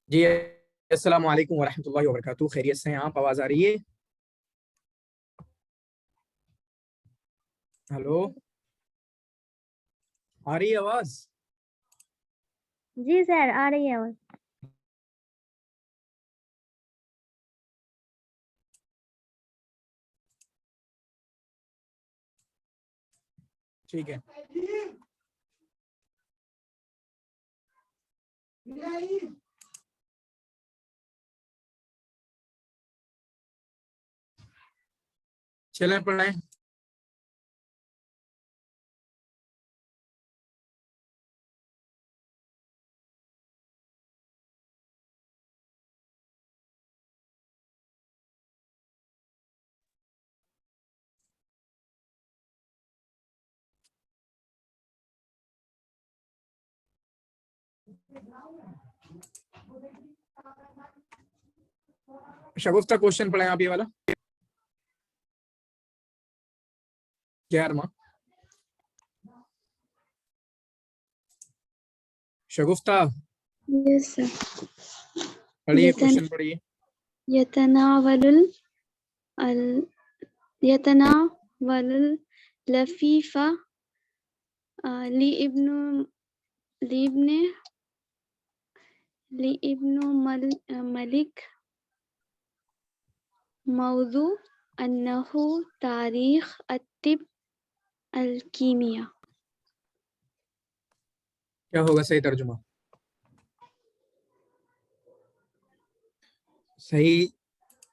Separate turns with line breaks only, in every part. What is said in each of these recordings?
जी, अस्सलाम वालेकुम वरहमतुल्लाहि वबरकातुहू। खैरियत से हैं आप? आवाज आ रही है? हेलो, आ रही है आवाज?
जी सर, आ रही है आवाज।
ठीक है। चलें पढ़ें। शगुफ्ता क्वेश्चन पढ़ें आप, ये वाला। क्या माँ? शगुफ्ता
यस सर।
पढ़िए, क्वेश्चन पढ़िए।
यतनावलुल लफीफा लिइब्न मलिक मौजू अन्नहु तारीख अत्तिब अलकीमिया।
क्या होगा सही तर्जुमा? सही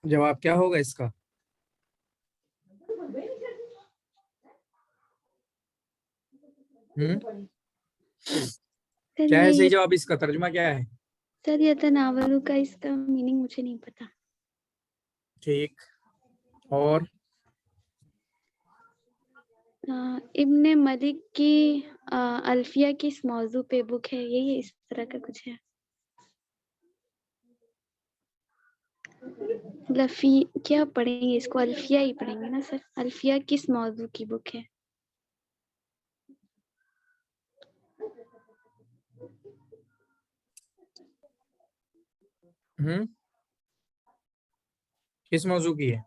जवाब क्या होगा इसका? क्या है सही जवाब? इसका तर्जुमा क्या है?
सर यतनावलु का इसका मीनिंग मुझे नहीं पता।
ठीक, और
इब्ने मलिक की अल्फिया किस मौजू पे बुक है? यही इस तरह का कुछ है। लफी क्या पढ़ेंगे इसको? अल्फिया ही पढ़ेंगे ना सर। अल्फिया किस मौजू की बुक है?
किस मौजू की है?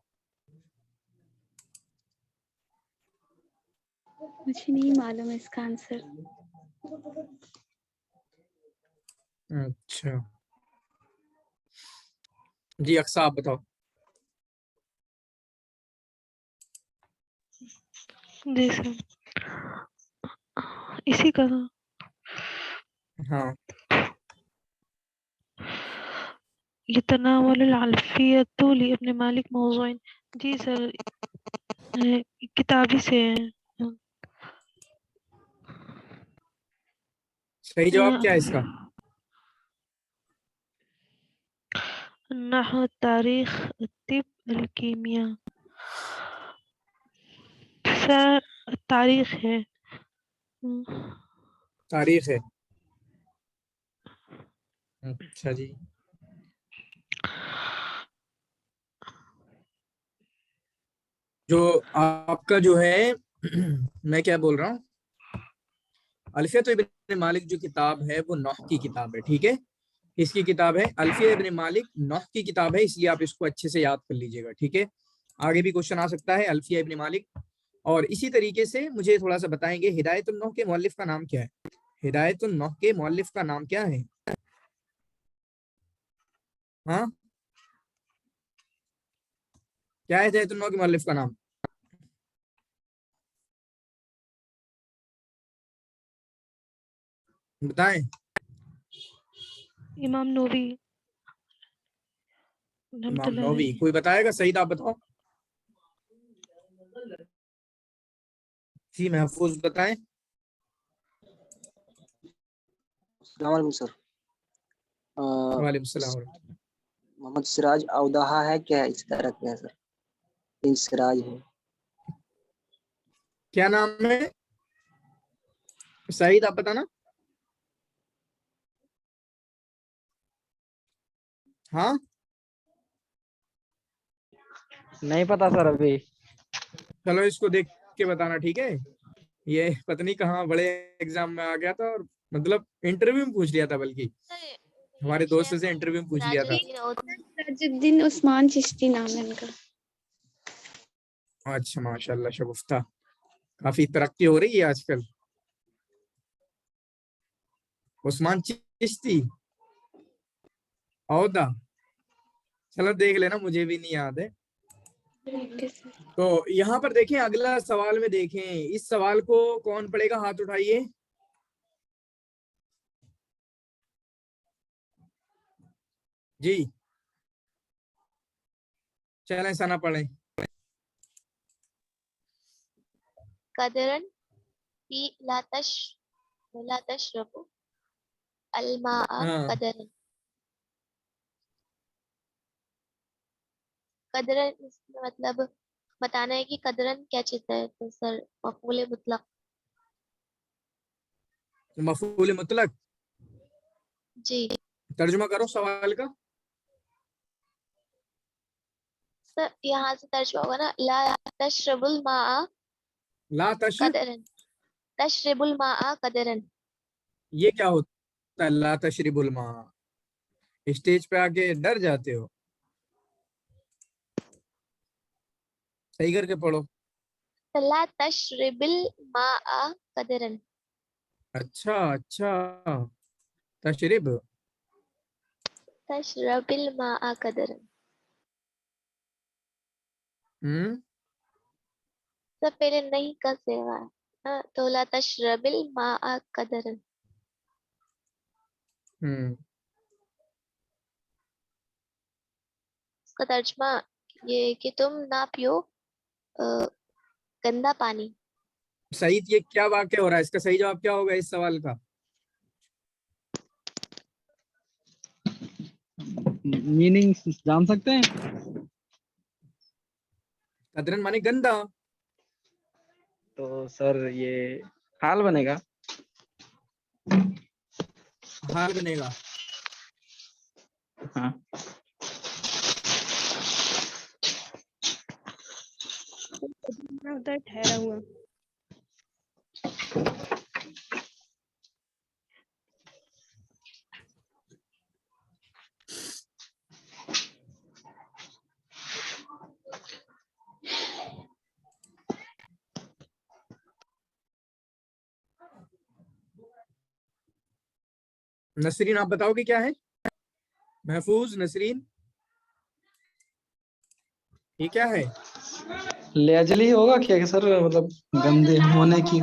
मुझे नहीं मालूम है इसका आंसर।
अच्छा जी, अक्सा आप बताओ।
जी सर, इसी का
हाँ,
यतनावलुल अल्फियतु लिइब्न मालिक मौज़ूइन। जी सर, किताबी से है।
सही जवाब क्या है इसका?
नहु तारीख तिब अलकीमिया। सर तारीख है।
तारीख है। अच्छा जी, जो आपका जो है मैं क्या बोल रहा हूँ, अल्फिया तो इब्न मालिक जो किताब है वो नौह की किताब है। ठीक है, इसकी किताब है अल्फिया इब्न मालिक, नौह की किताब है, इसलिए आप इसको अच्छे से याद कर लीजिएगा। ठीक है, आगे भी क्वेश्चन आ सकता है अल्फिया इब्न मालिक। और इसी तरीके से मुझे थोड़ा सा बताएंगे, हिदायतुन नौह के मौलिफ का नाम क्या है? हिदायतुन नौह के मौलिफ का नाम क्या है? हाँ, क्या है हिदायतुन नौह के मौलिफ का नाम? बताएं।
इमाम नूरी
इमाम
रहमतुल्लाह
नौवी।
अलैह।
कोई बताएगा? सही आप बताओ जी। महफूज बताएं।
अस्सलाम सर।
वालेकुम सलाम।
मोहम्मद सिराज अवदाहा है क्या है? इस तरह क्या है सर? तीन सिराज है।
क्या नाम है? सईद आप बताना। हाँ,
नहीं पता सर अभी।
चलो इसको देख के बताना, ठीक है। ये पता नहीं कहाँ बड़े एग्जाम में आ गया था, और मतलब इंटरव्यू में पूछ लिया था, बल्कि हमारे दोस्त से इंटरव्यू में पूछ लिया था।
ताजुद्दीन उस्मान चिश्ती नाम है इनका।
अच्छा, माशाल्लाह, शगुफ्ता, काफी तरक्की हो रही है आजकल। उस्मान चिश्ती औदा, चलो देख लेना, मुझे भी नहीं याद है। तो यहाँ पर देखें, अगला सवाल में देखें, इस सवाल को कौन पढ़ेगा, हाथ उठाइए। जी, चलें, सना पढ़े।
कदरन फी ला तशरबु अल-माअ
हाँ,
कदरन। कदरन इसमें मतलब बताना है कि कदरन क्या चीज है, तो सर मफूल मुतलक।
मफूल मुतलक,
जी
तर्जुमा करो सवाल का।
सर, यहाँ से तर्जुमा होगा ना, ला तशरबुल माअ
ला तशरिब,
कदरन, तशरबुल माअ कदरन।
ये क्या होता है? ला तशरिबुल मा, स्टेज पे आके डर जाते हो? सही करके पढ़ो।
ला तशरबिल माअ कदरन।
अच्छा अच्छा, तशरिब।
तशरबिल माअ कदरन। सब पहले नहीं का सेवा है, हाँ, तो ला तशरबिल माअ कदरन। इसका तर्जुमा ये है कि तुम ना पियो गंदा पानी।
सईद, ये क्या वाक्य हो रहा है? इसका सही जवाब क्या होगा इस सवाल का?
मीनिंग जान सकते हैं?
कदरन माने गंदा।
तो सर ये हाल बनेगा।
हाल बनेगा।
हाँ।
उधर ठहरा हुआ।
नसरीन, आप बताओगे क्या है? महफूज, नसरीन, ये क्या है?
लेजली होगा क्या सर? मतलब गंदे होने की,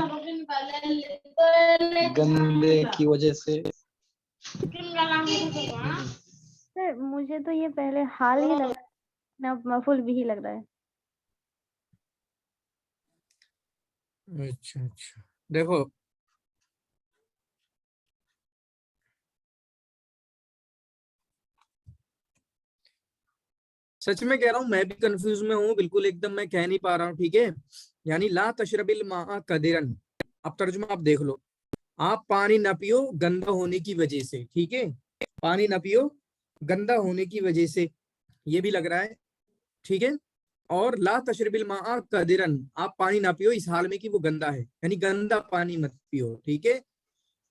गंदे की वजह से।
सर मुझे तो ये पहले हाल ही लग रहा है ना, मफूल भी ही लग रहा है।
अच्छा अच्छा, देखो, सच में कह रहा हूं, मैं भी कंफ्यूज में हूं, बिल्कुल एकदम मैं कह नहीं पा रहा हूं, ठीक है। यानी ला तशरबिल मा कदिरन, अब तर्जुमा आप देख लो। आप पानी ना पियो गंदा होने की वजह से, ठीक है। पानी ना पियो गंदा होने की वजह से, ये भी लग रहा है, ठीक है। और ला तशरबिल मा कदिरन, आप पानी ना पियो इस हाल में कि वो गंदा है, यानी गंदा पानी मत पियो, ठीक है।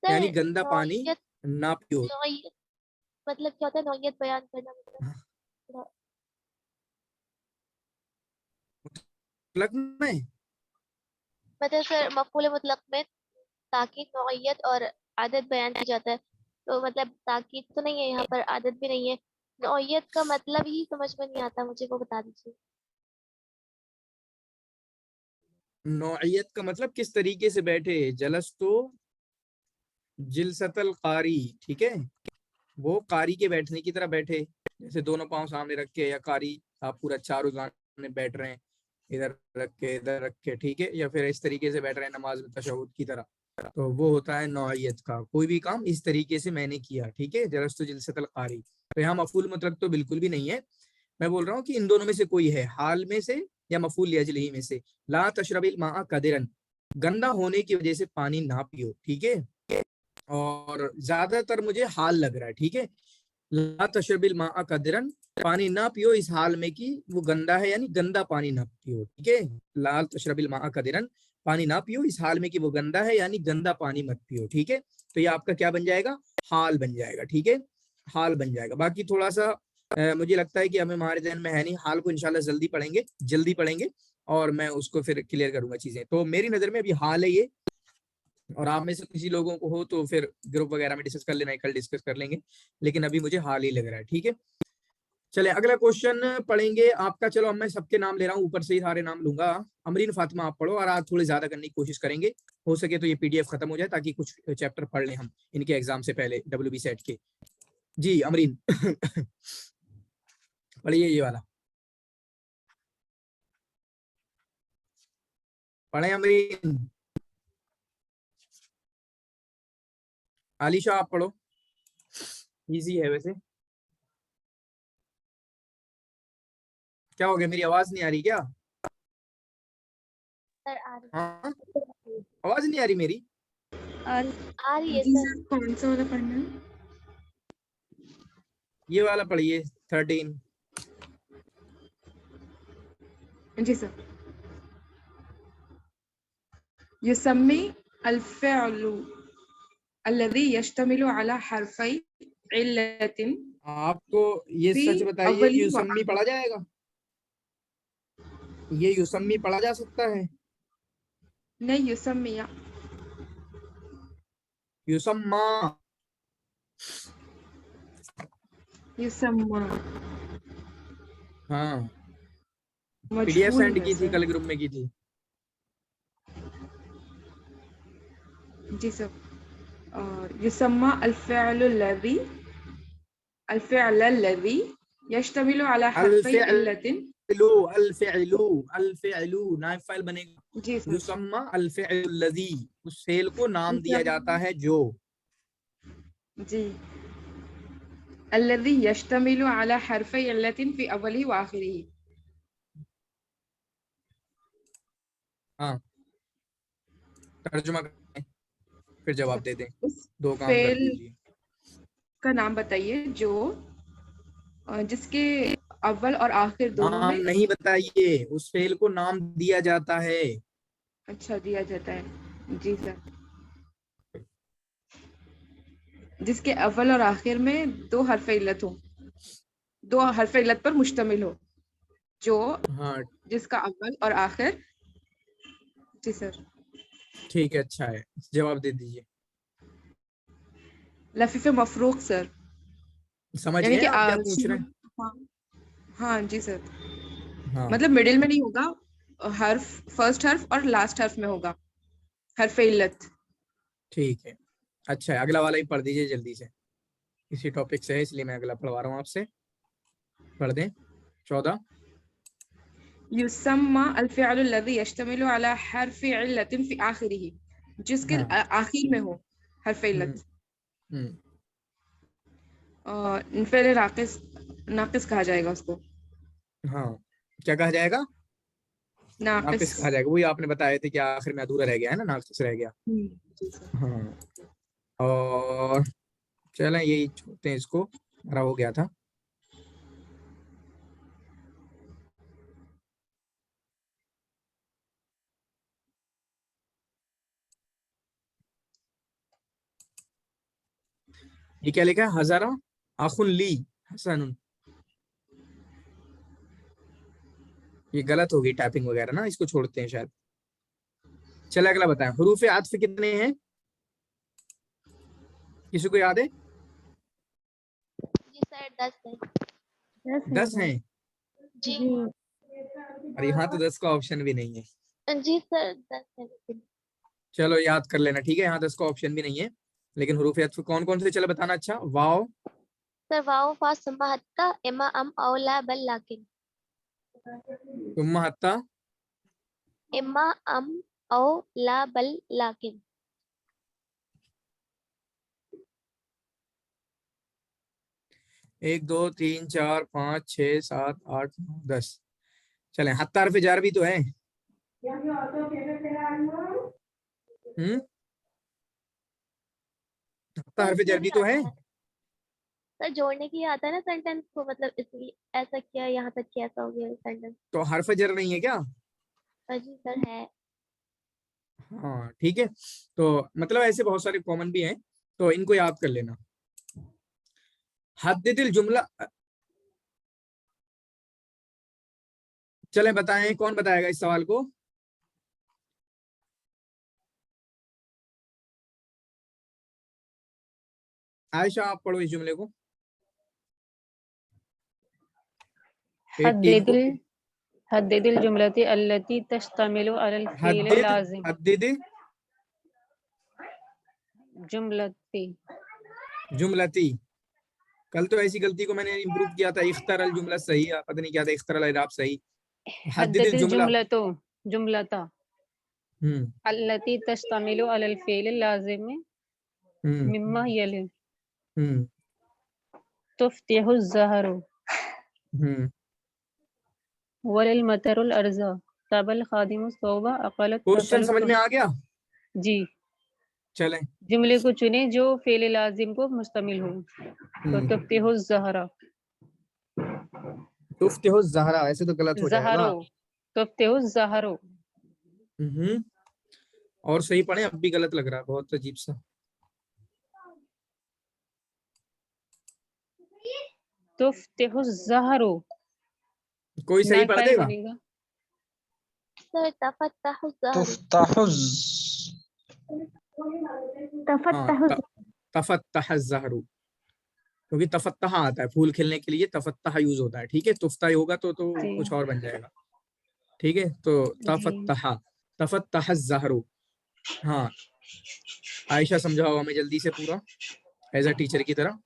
यानी
सर
गंदा पानी
नौइयत,
ना पियो।
नौइयत मतलब क्या होता है? नौइयत बयान करना मतलब
मुतलक में,
मतलब सर मफूल मुतलक में ताकीद, नौइयत और आदत बयान की जाता है। तो मतलब ताकीद तो नहीं है यहाँ पर, आदत भी नहीं है। नौइयत का मतलब ही समझ में नहीं आता मुझे, वो बता दीजिए।
नौइयत का मतलब किस तरीके से बैठे, जलस तो जिलसतल कारी, ठीक है। वो कारी के बैठने की तरह बैठे, जैसे दोनों पांव सामने रख के, या कारी आप पूरा चारों में बैठ रहे हैं, इधर रख के इधर रख के, ठीक है, या फिर इस तरीके से बैठ रहे हैं नमाज में तशहुद की तरह, तो वो होता है नौइयत का। कोई भी काम इस तरीके से मैंने किया, ठीक है, जलस्तु जिलसतल कारी। तो यहाँ मफूल मुतलक तो बिल्कुल भी नहीं है। मैं बोल रहा हूँ कि इन दोनों में से कोई है, हाल में से या मफूल लिअजलिही में से। ला तशरबिल मा कदिरन, गंदा होने की वजह से पानी ना पियो, ठीक है। और ज्यादातर मुझे हाल लग रहा है, ठीक है। ला तशरबिल माअ कदरन, पानी ना पियो इस हाल में कि वो गंदा है, यानी गंदा पानी ना पियो, ठीक है। ला तशरबिल माअ कदरन, पानी ना पियो इस हाल में कि वो गंदा है, यानी गंदा पानी मत पियो, ठीक है। तो ये आपका क्या बन जाएगा, हाल बन जाएगा, ठीक है, हाल बन जाएगा। बाकी थोड़ा सा मुझे लगता है कि हमें हमारे ध्यान में है नहीं, हाल को इंशाल्लाह जल्दी पढ़ेंगे और मैं उसको फिर क्लियर करूंगा चीजें। तो मेरी नजर में अभी हाल है ये, और आप में से किसी लोगों को हो तो फिर ग्रुप वगैरह में डिस्कस कर लेना, कल डिस्कस कर लेंगे, लेकिन अभी मुझे हाल ही लग रहा है, ठीक है। चले अगला क्वेश्चन पढ़ेंगे आपका। चलो अब मैं सबके नाम ले रहा हूँ, ऊपर से ही सारे नाम लूंगा। अमरीन फातिमा आप पढ़ो, और आज थोड़े ज्यादा करने की कोशिश करेंगे, हो सके तो ये पीडीएफ खत्म हो जाए ताकि कुछ चैप्टर पढ़ लें हम इनके एग्जाम से पहले, WB सेट के। जी अमरीन पढ़िए ये वाला, पढ़े अमरीन। आलिशा आप पढ़ो, इजी है वैसे। क्या हो गया, मेरी आवाज नहीं आ रही क्या?
सर आ रही
हाँ आवाज नहीं आ रही मेरी?
आ रही है सर।
कौन सा वाला पढ़ना है?
ये वाला पढ़िए 13।
जी सर। युसम्मी अल-फ़िअलु अल्लज़ी यश्तमिलु अला हरफ़ै इल्लतिन
आपको ये
फ़ी
सच बताइए,
अव्वली व
युसम्मी पढ़ा जाएगा? ये युसम्मी पढ़ा जा सकता है?
नहीं युसम्मिया।
युसम्मा,
युसम्मा
हाँ पीडीएफ
मजहूल
सेंड
है
की थी,
सर।
कल ग्रुप में की थी।
जी सर। युसम्मा अल-फ़िअल अल्लज़ी यश्तमिलु अला हरफ़ै इल्लतिन।
अल नाइब फाइल बनेगा।
जी सर।
युसम्मा अल फ़िअलुल्लज़ी, उस फेल को नाम दिया जाता
युसम्मा
है जो।
जी अल्लज़ी यश्तमिलु अला हरफ़ै इल्लतिन फ़ी अव्वलिही व आखिरिही।
हाँ तर्जुमा करें फिर जवाब दे दें,
उस
दो काम कर
फेल
दीजिए।
का नाम बताइए जो जिसके अव्वल और आखिर दोनों
नाम
में
नहीं बताइए, उस फेल को नाम दिया जाता है।
अच्छा दिया जाता है। जी सर। जिसके अव्वल और आखिर में दो हर्फ इल्लत हो, दो हर्फ इल्लत पर मुश्तमिल हो, जो
हाँ
जिसका अव्वल और आखिर। जी सर।
ठीक है, अच्छा है, जवाब दे दीजिए।
लफीफ मफरूक सर,
समझ
यानी
गए
कि
आप क्या पूछ रहे हैं?
हाँ हाँ जी सर।
हाँ
मतलब मिडिल में नहीं होगा, हर्फ फर्स्ट हर्फ और लास्ट हर्फ में होगा हर्फ इल्लत।
ठीक है, अच्छा है, अगला वाला ही पढ़ दीजिए जल्दी से, इसी टॉपिक से है इसलिए मैं अगला पढ़वा रहा हूँ आपसे। पढ़ दें 14।
युसम्मा अल-फ़िअलु अल्लज़ी यश्तमिलु अला हर्फ़ि इल्लतिन फ़ी आखिरिही, जिसके
हाँ
आखिर में हो हर्फ
हम्म
इल्लत।
हम्म
फेल नाकिस नाकिस कहा जाएगा उसको।
हाँ क्या कहा जाएगा?
नाकिस।
नाकिस कहा जाएगा, वही आपने बताए थे कि आखिर में अधूरा रह गया है ना, नाकिस रह गया।
जी सर।
हाँ और चलें यही छोड़ते हैं इसको, हमारा हो गया था। ये क्या लिखा है, हजारा आखुन ली हसन, ये गलत होगी टाइपिंग वगैरह ना, इसको छोड़ते हैं शायद। चले अगला बताएं, हरूफ आतफ कितने हैं, किसी को याद है?
जी सर 10 है।
10 हैं?
जी
और यहाँ तो 10 का ऑप्शन भी नहीं है।
जी सर 10 है लेकिन।
चलो याद कर लेना, ठीक है, यहाँ 10 का ऑप्शन भी नहीं है, लेकिन हरूफ अत्फ कौन कौन से, चलो बताना। अच्छा वाव,
सर वाव फा सुम्मा हत्ता इमा अम औ ला बल लाकिन।
तुम्मा हत्ता,
इमा अम औ ला बल लाकिन।
1 2 3 4 5 6 7 8 9 10। चले हत्ता हरफ जार भी तो है। हत्ता
सर
हरफ
इसमें
जार
भी
भी तो है।
आता है सर जोड़ने की आता है ना सेंटेंस को, मतलब इसलिए ऐसा किया, यहाँ तक किया, ऐसा हो गया सेंटेंस।
तो हर्फ जर नहीं है क्या?
जी सर है।
हाँ ठीक है, तो मतलब ऐसे बहुत सारे कॉमन भी हैं, तो इनको याद कर लेना। हद्दिदिल जुमला, चले बताएं, कौन बताएगा इस सवाल को? आयशा आप पढ़ो इस जुमले को, 18 को।
हद्दिदिल हद्दिदिल जुमलती अल्लती तश्तमिलु अलल फ़ील
हद्दिद,
लाज़िम।
हद्दिद
जुमलती
जुमलती। कल तो ऐसी गलती को मैंने इंप्रूव किया था, इख्तरल जुमला सही है, पता नहीं क्या था, इख्तरल इराब सही। हद्दिदिल
हद्दिदिल
जुमला।
जुमलतो जुमलता
हम्म
अल्लती तश्तमिलु अलल फ़ील लाज़िम
हम्म
मिम्मा यली
हम्म
तुफ्तिहु ज़हरु
हम्म
वलिल मतरुल अर्ज़ा तबल खादिमु सौबा अक़लत
क्वेश्चन समझ में आ गया?
जी।
चलें।
जुमले को चुने जो फ़ेल लाज़िम को मुश्तमिल हो। तो तुफ्तिहु ज़हरा,
तुफ्तिहु ज़हरा, ऐसे तो गलत हो जाएगा
ज़हरो,
ना।
तुफ्तिहु ज़हरो,
हम्म और सही पढ़े, अब भी गलत लग रहा है, बहुत अजीब सा।
तुफ्तिहु ज़हरो
कोई सही पढ़
नाइफाइल
देगा?
बनेगा।
सर तफत्तहु ज़हरु।
तुफ्ताहुज,
हाँ, तफत्तह ज़हरु, क्योंकि तफत्तह आता है फूल खिलने के लिए, तफत्तह यूज होता है, ठीक है। तुफ्ता होगा तो
जी
कुछ और बन जाएगा, ठीक है। तो
जी।
तफत्तह, तफत्तह ज़हरु। हाँ आयशा समझाओ हमें जल्दी से पूरा, एज अ टीचर की तरह।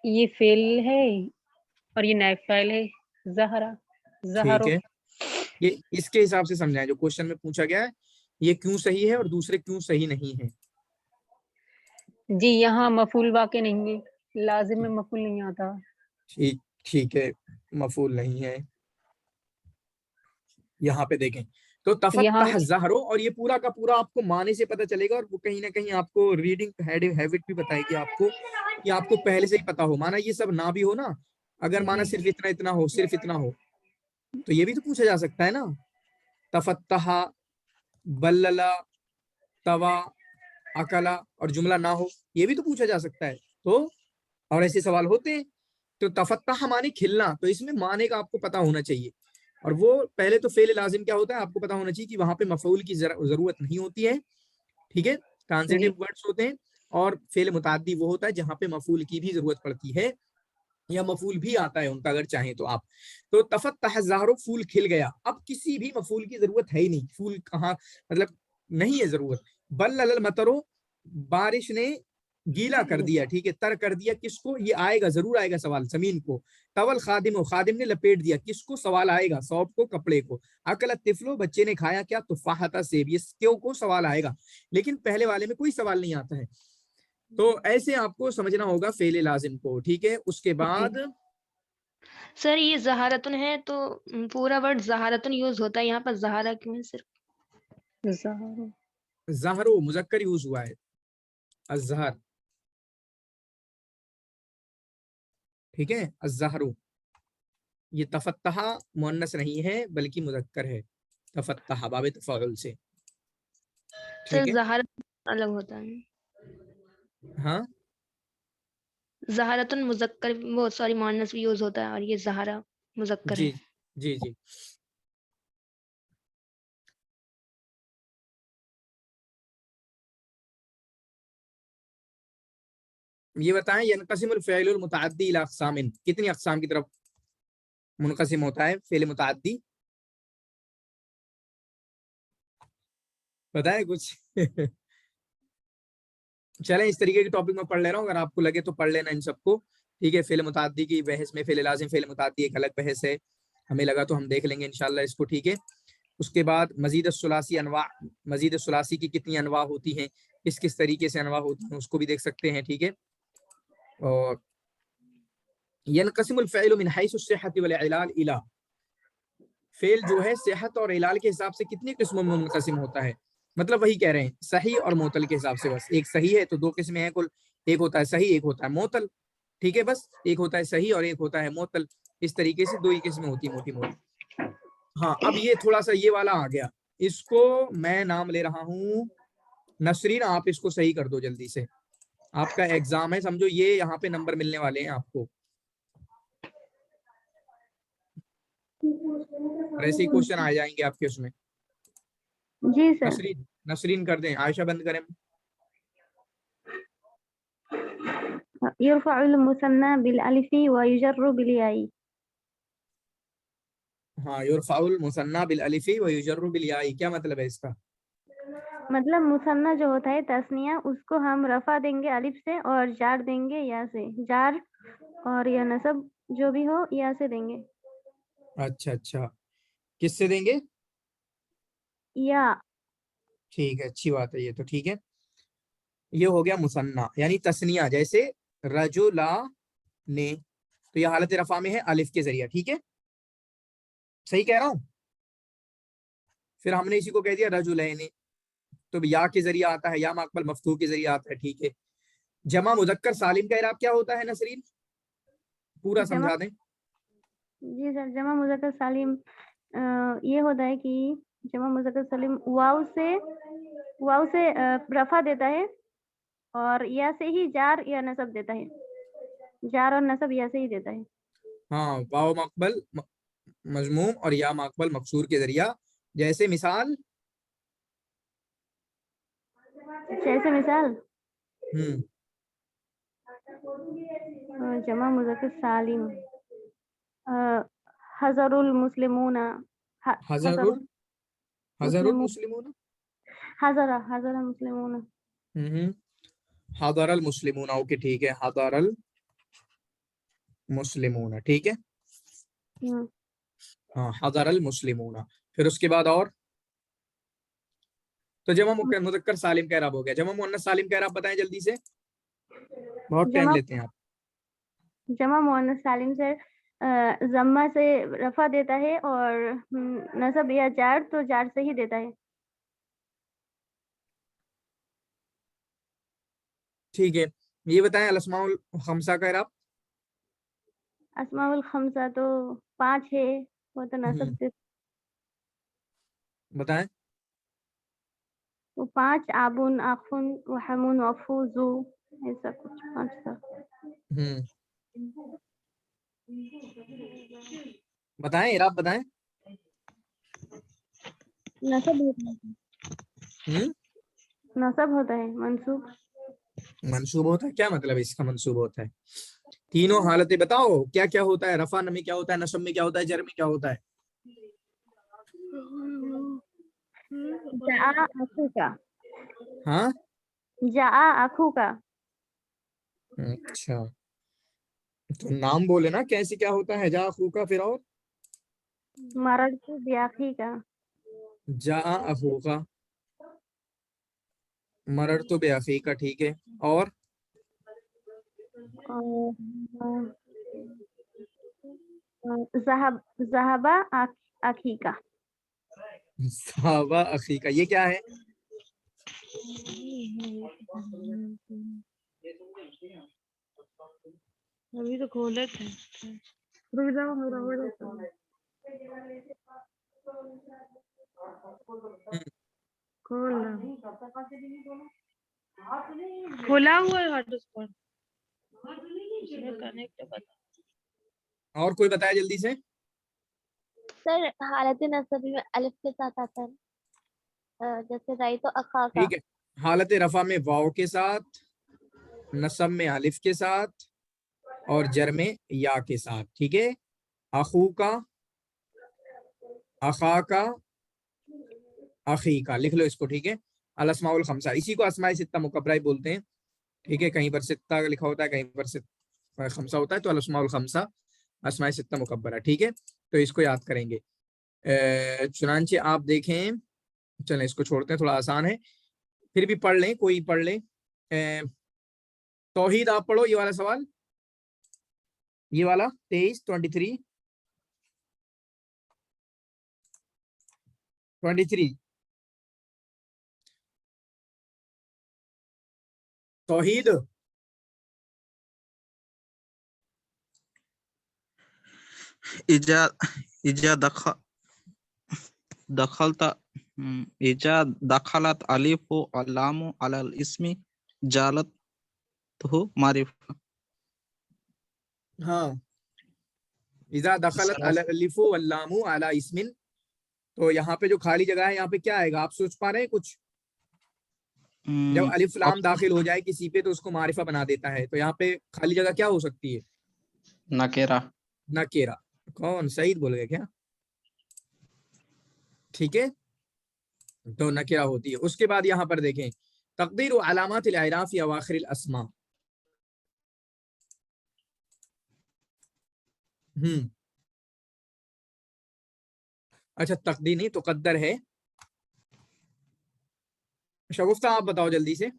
ये फेल है और ये नाइफाइल है, ज़हरा,
ठीक
ज़हरो।
है, ये इसके हिसाब से समझाएं जो क्वेश्चन में पूछा गया है, ये क्यों सही है और दूसरे क्यों सही नहीं है।
जी यहाँ मफूल वाक़े नहीं है, लाजिम में मफूल नहीं आता।
ठीक ठीक है, मफूल नहीं है। यहाँ पे देखें तो
यहाँ
तफत्तह ज़हरो, और ये पूरा का पूरा आपको माने से पता चलेगा, और वो कहीं ना कहीं आपको रीडिंग हैबिट भी बताएगी आपको, कि आपको पहले से ही पता हो। माना ये सब ना भी हो ना, अगर माना
जी
सिर्फ इतना इतना हो, सिर्फ इतना हो, तो ये भी तो पूछा जा सकता है ना। तफत्तहा, बल्लला, तवा, अकला, और जुमला ना हो, ये भी तो पूछा जा सकता है। तो और ऐसे सवाल होते हैं। तो तफत्तह माने खिलना, तो इसमें माने का आपको पता होना चाहिए। और वो पहले तो फेल लाजिम क्या होता है आपको पता होना चाहिए, कि वहां पे मफऊल की जरूरत नहीं होती है, ठीक है।
जी
ट्रांजिटिव वर्ड्स होते हैं। और फेल मुताद्दी वो होता है जहां पे मफूल की भी जरूरत पड़ती है, या मफूल भी आता है उनका अगर चाहें तो आप। तो तफत्तह ज़हरो, फूल खिल गया, अब किसी भी मफूल की जरूरत है ही नहीं, फूल कहाँ, मतलब नहीं है जरूरत। बल्लल मतरो, बारिश ने गीला कर दिया, ठीक है, तर कर दिया किसको, ये आएगा जरूर आएगा सवाल, जमीन को। तवल खादिम, खादिम ने लपेट दिया किसको, सवाल आएगा, सौब को, कपड़े को। अकल तिफलो, बच्चे ने खाया क्या, तुफाहता सेब, ये क्यों को सवाल आएगा, लेकिन पहले वाले में कोई सवाल नहीं आता है। तो ऐसे आपको समझना होगा फेले लाजिम को, ठीक है। उसके बाद
सर ये जहारतुन है तो पूरा वर्ड जहारतुन यूज होता है, यहाँ पर जहारा क्यों है सिर्फ?
ज़हरो,
ज़हरो मुजक्कर यूज हुआ है, अज़हर, ठीक है, अज़हरो। ये तफत्तहा मुअन्नस नहीं है बल्कि मुजक्कर है, तफत्तहा बाबे तफाउल से,
सर
ठीक है।
जहारत अलग होता है,
हाँ
जहारतुन मुजक्कर वो सॉरी मुअन्नस भी यूज होता है, और ये जहारा मुजक्कर
जी
है।
जी जी। ये बताएं, यनक़सिमुल फ़िअलुल मुतअद्दी इला अक़सामिन, कितनी अक़साम की तरफ मुनक़सिम होता है फ़िअल मुतअद्दी, पता है कुछ? चलें इस तरीके के टॉपिक में पढ़ ले रहा हूँ, अगर आपको लगे तो पढ़ लेना इन सबको, ठीक है। फ़िअल मुतअद्दी की बहस में फ़िअल लाज़िम फ़िअल मुतअद्दी एक अलग बहस है, हमें लगा तो हम देख लेंगे इंशाल्लाह इसको, ठीक है। उसके बाद मजीद सुलासी अनवा, मजीद सुलासी की कितनी अनवा होती हैं, किस किस तरीके से अनवा होती हैं, उसको भी देख सकते हैं, ठीक है। और यनक़सिमुल फ़िअलु मिन हैसु अस्सिहहति वल इलाल इला, फेल जो है सेहत और इलाल के हिसाब से कितनी किस्मों में मुनक़सिम होता है, मतलब वही कह रहे हैं, सही और मोतल के हिसाब से। बस एक सही है तो दो किस्में हैं कुल, एक होता है सही, एक होता है मोतल, ठीक है। बस एक होता है सही और एक होता है मोतल, इस तरीके से दो ही किस्में होती है मोटी मोटी। हाँ, अब ये थोड़ा सा ये वाला आ गया, इसको मैं नाम ले रहा हूँ नसरीन, आप इसको सही कर दो जल्दी से, आपका एग्जाम है समझो, ये यहाँ पे नंबर मिलने वाले हैं आपको, और ऐसे ही क्वेश्चन आ जाएंगे आपके उसमें।
जी सर।
नसरीन, नसरीन कर दें, आयशा बंद करें।
युरफ़अुल मुसन्ना बिल अलिफ़ी व युजर्रु बिल याई।
हाँ, युरफ़अुल मुसन्ना बिल अलिफ़ी व युजर्रु बिल याई, क्या मतलब है इसका?
मतलब मुसन्ना जो होता है तस्निया, उसको हम रफा देंगे अलिफ से और जार देंगे या से, जार और या नसब जो भी हो या से देंगे।
अच्छा अच्छा, किससे देंगे?
या।
ठीक है, अच्छी बात है ये तो, ठीक है। ये हो गया मुसन्ना यानी तस्निया, जैसे रजुला ने, तो ये हालत रफा में है अलिफ के जरिए, ठीक है, सही कह रहा हूं? फिर हमने इसी को कह दिया रजुलैने, तो या के जरिए आता है, या मकबल मफ्तूह के जरिए आता है, ठीक है। जमा मुजक्कर सालिम का इराब क्या होता है नसरीन, पूरा
जमा,
समझा दें।
जी सर, जमा मुज़क्कर सालिम ये होता है कि जमा मुज़क्कर सालिम वाव से रफा देता है और या से ही जार या नसब देता है, जार और नसब या से ही देता है।
हाँ, वाव मकबल मजमूम और या मकबल मकसूर के जरिया, जैसे मिसाल।
जैसे मिसाल
हम्म,
जमा मुज़क्कर सालिम हज़रुल मुस्लिमूना,
हजरुल, हजरुल
मुस्लिमून,
मुस्लिमून,
हज़रा मुस्लिमूना।
हदरल मुस्लिमून, ओके ठीक है, हदरल मुस्लिमून, ठीक है। हाँ, हदरल मुस्लिमून, फिर उसके बाद और, तो जमा मुजक्कर सालिम का इराब हो गया। जमा मुअन्नस सालिम का इराब बताएं जल्दी से, बहुत टाइम
जमा
लेते हैं आप।
जमा मुअन्नस सालिम से जम्मा से रफा देता है और नसब या जार तो जार से ही देता है।
ठीक है, ये बताएं अल अस्माउल खमसा का इराब।
अस्माउल खमसा तो 5 है, वो तो नसब से,
बताएं।
वो 5 आबुन आखुन वहमुन वफूजू, ऐसा कुछ 5 था।
बताएं इराब बताएं।
नसब होता है, नसब होता है, मंसूब।
मंसूब होता है, क्या मतलब है इसका मंसूब होता है? तीनों हालतें बताओ, क्या क्या होता है, रफा में क्या होता है, नसब में क्या होता है, जर में क्या होता है?
जा आखू का,
हाँ,
जा आखू का,
अच्छा, तो नाम बोले ना कैसे क्या होता है, जा अखू का, फिर और
मरड़तु बिआखी का,
जा अखू का, मरर तो बेअखी का, ठीक है, और
ज़हबा आखी का।
सावा अखी का, ये क्या है?
अभी तो खोले थे।
रुक जाओ, मेरा हो जाता है। खोल
खुला हुआ है हॉटस्पॉट, इसमें कनेक्ट बता।
और कोई बताया जल्दी से।
सर हालत नसबी में अलिफ के साथ आता है, जैसे राई तो अखा का।
ठीक है, हालत रफा में वाव के साथ, नसब में अलिफ के साथ, और जर में या के साथ, ठीक है। अखू का, अखा का, अखी का, लिख लो इसको, ठीक है। अल अस्माउल खमसा, इसी को अस्माए सित्ता मुकब्बरा ही बोलते हैं, ठीक है। कहीं पर सित्ता लिखा होता है, कहीं पर खमसा होता है, तो अल अस्माउल खमसा अस्माए सित्ता मुकब्बरा, ठीक है। तो इसको याद करेंगे। चुनांचे आप देखें, चलें इसको छोड़ते हैं, थोड़ा आसान है, फिर भी पढ़ लें, कोई पढ़ लें। तौहीद आप पढ़ो, ये वाला सवाल, ये वाला 23 23 तौहीद।
इजा इजा दखलता इजा दखलत अलिफ व लाम अलल इस्मी जालत हो मारिफा।
हाँ, इजा दखलत अलिफु वल्लामु अला इस्मिन, तो यहाँ पे जो खाली जगह है यहाँ पे क्या आएगा, आप सोच पा रहे हैं कुछ? जब अलिफ लाम दाखिल हो जाए किसी पे तो उसको मारिफा बना देता है, तो यहाँ पे खाली जगह क्या हो सकती है?
नकेरा।
नकेरा। कौन सईद बोल गए क्या? ठीक है, तो नकेरा होती है। उसके बाद यहाँ पर देखें तकदीर व अलामात अल-इराफ या अवाखिर अल-अस्मा। अच्छा, तकदीर नहीं तुकद्दर है। शगुफ्ता आप बताओ जल्दी से।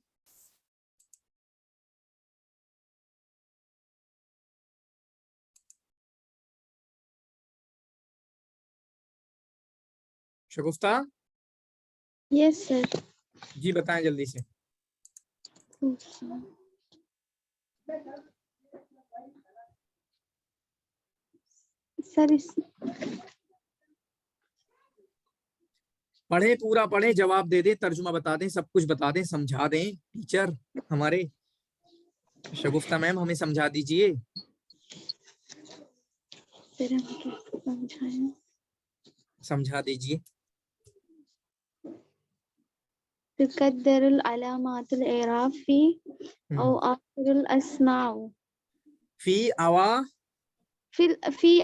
शगुफ्ता
यस सर।
जी बताएं जल्दी से।
सर इस
पढ़े, पूरा पढ़े, जवाब दे दें, तर्जुमा बता दें, सब कुछ बता दें, समझा दें। टीचर हमारे शगुफ्ता मैम हमें समझा दीजिए। समझा दीजिए।
तुकद्दरुल अलामातुल इराफ फी औ आखिरुल अस्माउ
फी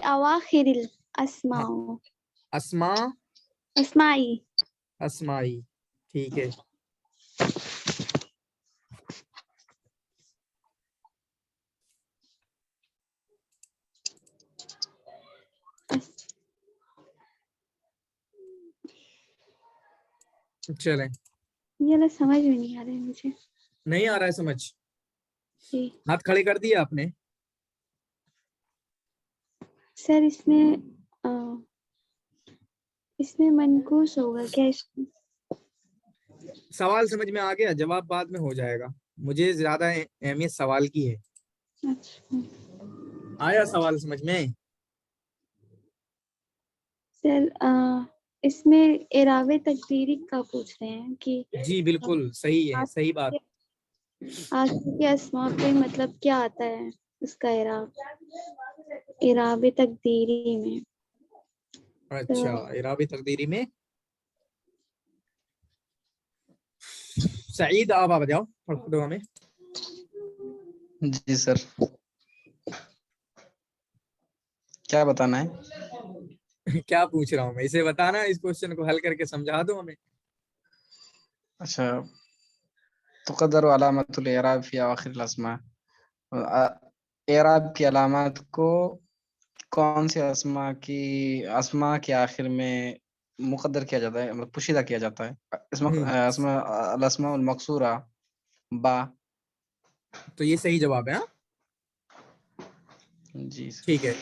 अवाखिरिल अस्माउ
अस्मा
अस्माई।
अस्माई, ठीक है। चलें,
ये ना समझ में नहीं आ रहा है मुझे।
नहीं आ रहा है समझ?
जी
हाथ खड़े कर दिए आपने?
सर इसमें मनकूस होगा क्या? इसमें
सवाल समझ में आ गया, जवाब बाद में हो जाएगा। मुझे ज्यादा अहमियत सवाल की है।
अच्छा
आया सवाल समझ में?
सर इसमें इरावे तकदीरी का पूछ रहे हैं कि
जी बिल्कुल सही है, सही बात।
आखिर के अस्मा पे मतलब क्या आता है उसका इरावे तकदीरी में?
अच्छा, इराबे तकदीरी में सईद आप आ जाओ, पढ़ दो हमें।
जी सर, क्या बताना है?
क्या पूछ रहा हूँ मैं, इसे बताना, इस क्वेश्चन को हल करके समझा दो हमें।
अच्छा, तुक़द्दर अलामतुल इराब फी आखिर अस्मा, इराब की अलामत को कौन से अस्मा के आखिर में मुकद्दर किया जाता है, मतलब पुशीदा किया जाता है? अस्मा अल अस्मा अल मकसूरा बा।
तो ये सही जवाब है। हाँ
जी
ठीक है,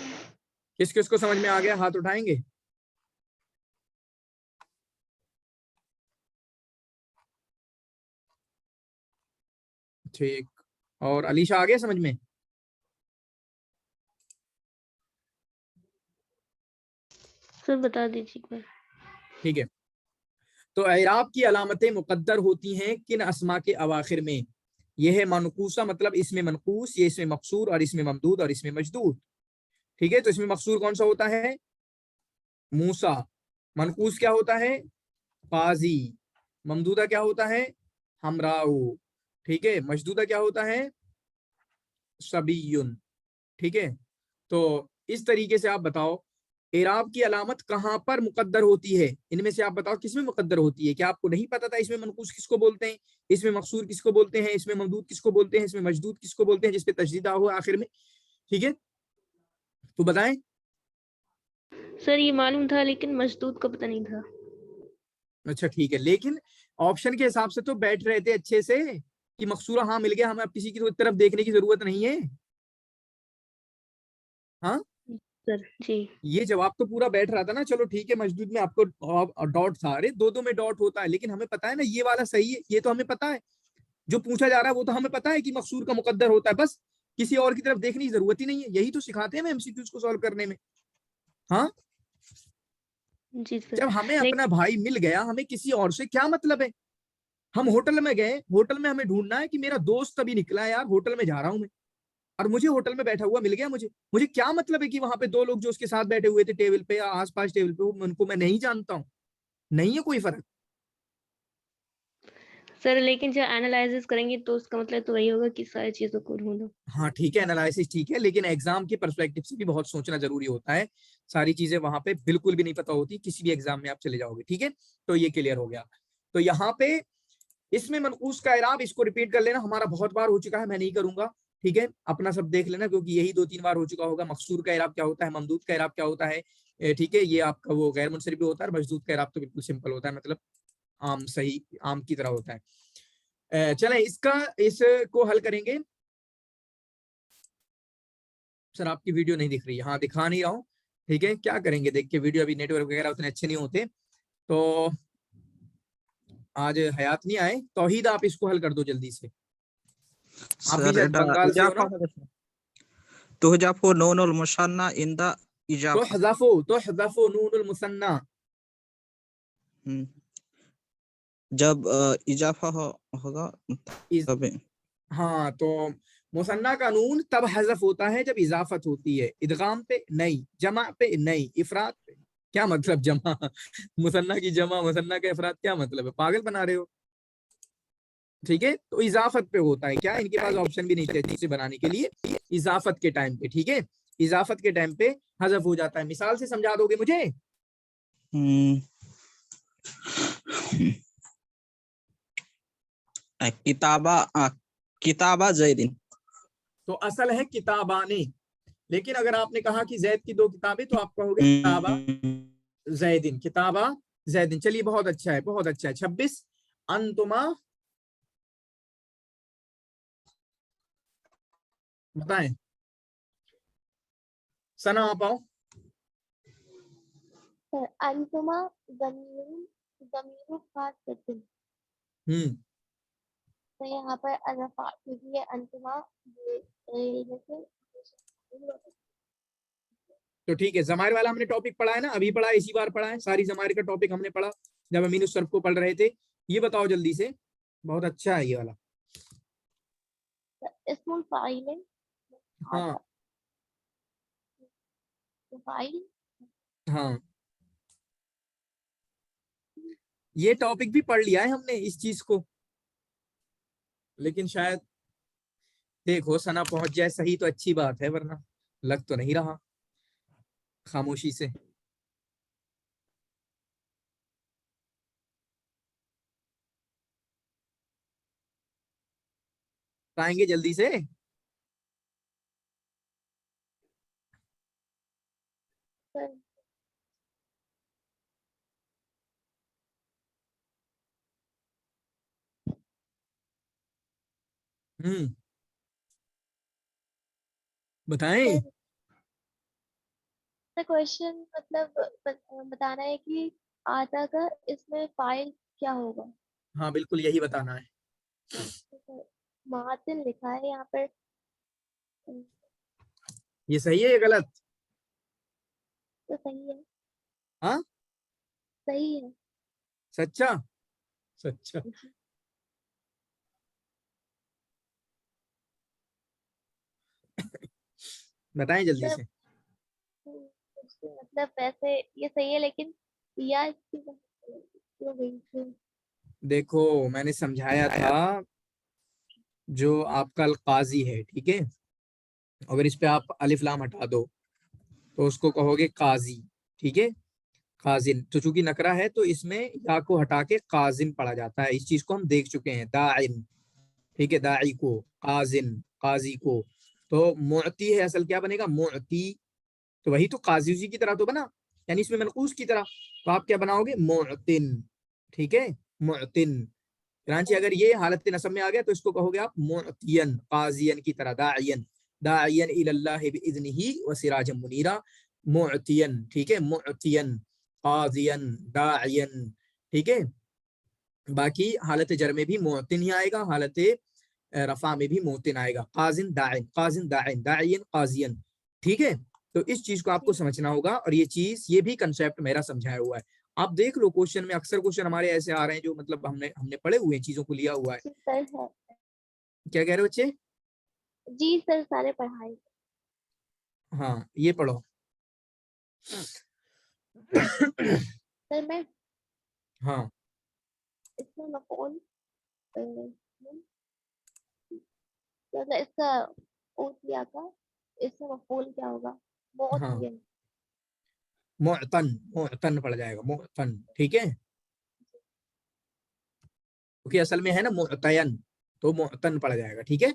किस किस को समझ में आ गया, हाथ उठाएंगे। ठीक, और अलीशा आ गया समझ में?
सर बता दीजिए एक बार।
ठीक है, तो इराब की अलामतें मुकद्दर होती हैं किन अस्मा के अवाखिर में? यह है मनकूसा, मतलब इसमें मनकूस, ये इसमें मकसूर, और इसमें ममदूद, और इसमें मजदूद। ठीक है, तो इसमें मकसूर कौन सा होता है? मूसा। मनकूस क्या होता है? काजी। ममदूदा क्या होता है? हमराऊ। ठीक है, मजदूदा क्या होता है? सबीयुन। ठीक है, तो इस तरीके से आप बताओ इराब की अलामत कहां पर मुकद्दर होती है, इनमें से आप बताओ किसमें मुकद्दर होती है? क्या आपको नहीं पता था इसमें मनकूस किसको बोलते हैं, इसमें मकसूर किसको बोलते हैं, इसमें ममदूद किसको बोलते हैं, इसमें मजदूद किसको बोलते हैं जिसपे तशदीद हो आखिर में? ठीक है, तो बताएं।
सर ये मालूम था लेकिन मजदूद का पता नहीं था।
अच्छा ठीक है, लेकिन ऑप्शन के हिसाब से तो बैठ रहे थे अच्छे से कि मकसूरा हाँ मिल गया, हमें अब किसी की तो तरफ देखने की जरूरत नहीं है। हाँ
सर जी।
ये जवाब तो पूरा बैठ रहा था ना। चलो ठीक है, मजदूद में आपको डॉट था, अरे दो दो में डॉट होता है, लेकिन हमें पता है ना ये वाला सही है, ये तो हमें पता है। जो पूछा जा रहा है वो तो हमें पता है कि मकसूर का मुकद्दर होता है, बस किसी और की तरफ देखने की जरूरत ही नहीं है। यही तो सिखाते हैं एमसीक्यूज को सॉल्व करने में। हाँ,
जी सर।
जब हमें
लेकिन
अपना भाई मिल गया, हमें किसी और से क्या मतलब है। हम होटल में गए, होटल में हमें ढूंढना है कि मेरा दोस्त अभी निकला है यार, होटल में जा रहा हूं मैं, और मुझे होटल में बैठा हुआ मिल गया। मुझे क्या मतलब है कि वहां पे दो लोग जो उसके साथ बैठे हुए थे टेबल पे या आसपास टेबल पे, उनको मैं नहीं जानता हूँ, नहीं है कोई फर्क।
सर लेकिन जब एनालिसिस करेंगे तो उसका मतलब तो वही होगा कि सारी चीजों को ढूंढो।
हाँ ठीक है, एनालिसिस ठीक है, लेकिन एग्जाम के पर्सपेक्टिव से भी बहुत सोचना जरूरी होता है। सारी चीजें वहां पे बिल्कुल भी नहीं पता होती, किसी भी एग्जाम में आप चले जाओगे। ठीक है, तो ये क्लियर हो गया। तो यहाँ पे इसमें मनकूस का इराब, इसको रिपीट कर लेना, हमारा बहुत बार हो चुका है, मैं नहीं करूंगा। ठीक है, अपना सब देख लेना, क्योंकि यही 2-3 बार हो चुका होगा। मकसूर का इराब क्या होता है, ममदूद का इराब क्या होता है। ठीक है, ये आपका वो गैर मुनसरिफ भी होता है, मजदूद का इराब तो बिल्कुल सिंपल होता है, मतलब आम सही आम की तरह होता है। चलें इसको हल करेंगे। सर आपकी वीडियो नहीं दिख रही है। हाँ, दिखा नहीं रहा हूँ। ठीक है, क्या करेंगे, देख के वीडियो, अभी नेटवर्क वगैरह उतने अच्छे नहीं होते, तो आज हयात नहीं आए। तौहीद आप इसको हल कर दो जल्दी से। आप भी
सर
शायद
এটা
बंगाल से हो
ইজাফা
ना।
হবে স্যার তুহজাফু নুনুল মুসান্না ইনদা
तो
ইজাফা
हज़फ़ु नूनुल मुसन्ना।
हम्म, जब इजाफा होगा तभी
हाँ, तो मुसन्ना का नून तब हज़फ होता है जब इजाफत होती है। इदगाम पे नहीं, जमा पे नहीं, इफरात पे। क्या मतलब जमा मुसन्ना की जमा, मुसन्ना का इफरात, क्या मतलब है, पागल बना रहे हो। ठीक है, तो इजाफत पे होता है। क्या इनके पास ऑप्शन भी नहीं थे अच्छे से बनाने के लिए, इजाफत के टाइम पे। ठीक है, इजाफत के टाइम पे हज़फ हो जाता है। मिसाल से समझा दोगे मुझे।
किताबा किताबा जैदिन।
तो असल है किताबाने, लेकिन अगर आपने कहा कि जैद की 2 किताबें, तो आप कहोगे किताबा जैदिन, किताबा जैदिन। चलिए, बहुत अच्छा है, बहुत अच्छा है। 26 अंतुमा, बताएं। सना आप आओ।
सर अंतुमा ज़मीरुल खासियतिन। तो यहाँ पर अज़फ़ा, क्योंकि ये अंतुमा
तो ठीक है, जमायर वाला हमने टॉपिक पढ़ा है ना, अभी पढ़ा है, इसी बार पढ़ा है। सारी जमायर का टॉपिक हमने पढ़ा जब अमीन उस सर्फ को पढ़ रहे थे। ये बताओ जल्दी से, बहुत अच्छा है ये वाला।
इस्मुल फ़ाइल,
हाँ
फ़ाइल।
हाँ, ये टॉपिक भी पढ़ लिया है हमने इस चीज को, लेकिन शायद देखो सना पहुंच जाए सही तो अच्छी बात है, वरना लग तो नहीं रहा खामोशी से। आएंगे जल्दी से।
सर
बताएं।
क्वेश्चन मतलब बताना है कि आता का इसमें फाइल क्या होगा।
हाँ बिल्कुल, यही बताना है।
मातिन लिखा है यहाँ पर।
ये सही है या गलत?
तो सही है।
हाँ,
सही है।
सच्चा सच्चा। बताएं जल्दी से।
मतलब वैसे ये सही है, लेकिन या क्यों गई थी?
देखो, मैंने समझाया था, जो आपका काजी है, ठीक है, अगर इस पे आप अलिफ लाम हटा दो तो उसको कहोगे काजी। ठीक है, काजिन। तो चूंकि नकरा है तो इसमें या को हटा के काजिन पढ़ा जाता है। इस चीज को हम देख चुके हैं, दाइन। ठीक है, दाई को, काजिन, काजी को। तो मुअती है, असल क्या बनेगा, मुअती। तो वही तो काजी उसी की तरह तो बना, यानी इसमें मनकूस की तरह। तो आप क्या बनाओगे, मुअतिन। ठीक है, मुअतिन। रांची, अगर ये हालत नसब में आ गया तो इसको कहोगे आप मुअतियन, काजियन की तरह, दाइयन, दाइयन इलल्लाहि बिइज़्निही व सिराजम मुनीरा, मुअतियन। ठीक है, मुअतियन, काजियन, दाइयन। ठीक है, बाकी हालत जर में भी मोतिन ही आएगा, हालत रफा में भी मोतिन आएगा। काजिन दाइन, काजिन दाइन, दाइन काजियन। ठीक है, तो इस चीज को आपको समझना होगा, और ये चीज, ये भी कंसेप्ट मेरा समझाया हुआ है। आप देख लो क्वेश्चन में अक्सर क्वेश्चन हमारे ऐसे आ रहे हैं जो मतलब हमने पढ़े हुए हैं, चीजों को लिया हुआ है।
सर है।
क्या कह रहे हो बच्चे?
जी सर, सारे पढ़ाई।
हाँ, ये पढ़ो।
सर मैं
हाँ,
इसमें मफूल मतलब इसका ऊट लिया था, इसमें मफूल क्या होगा?
हाँ,
मोतियन।
मुअतन, मुअतन पड़ जाएगा, मुअतन। ठीक है, क्योंकि असल में है ना मुअतयन, तो मुअतन पड़ जाएगा। ठीक है,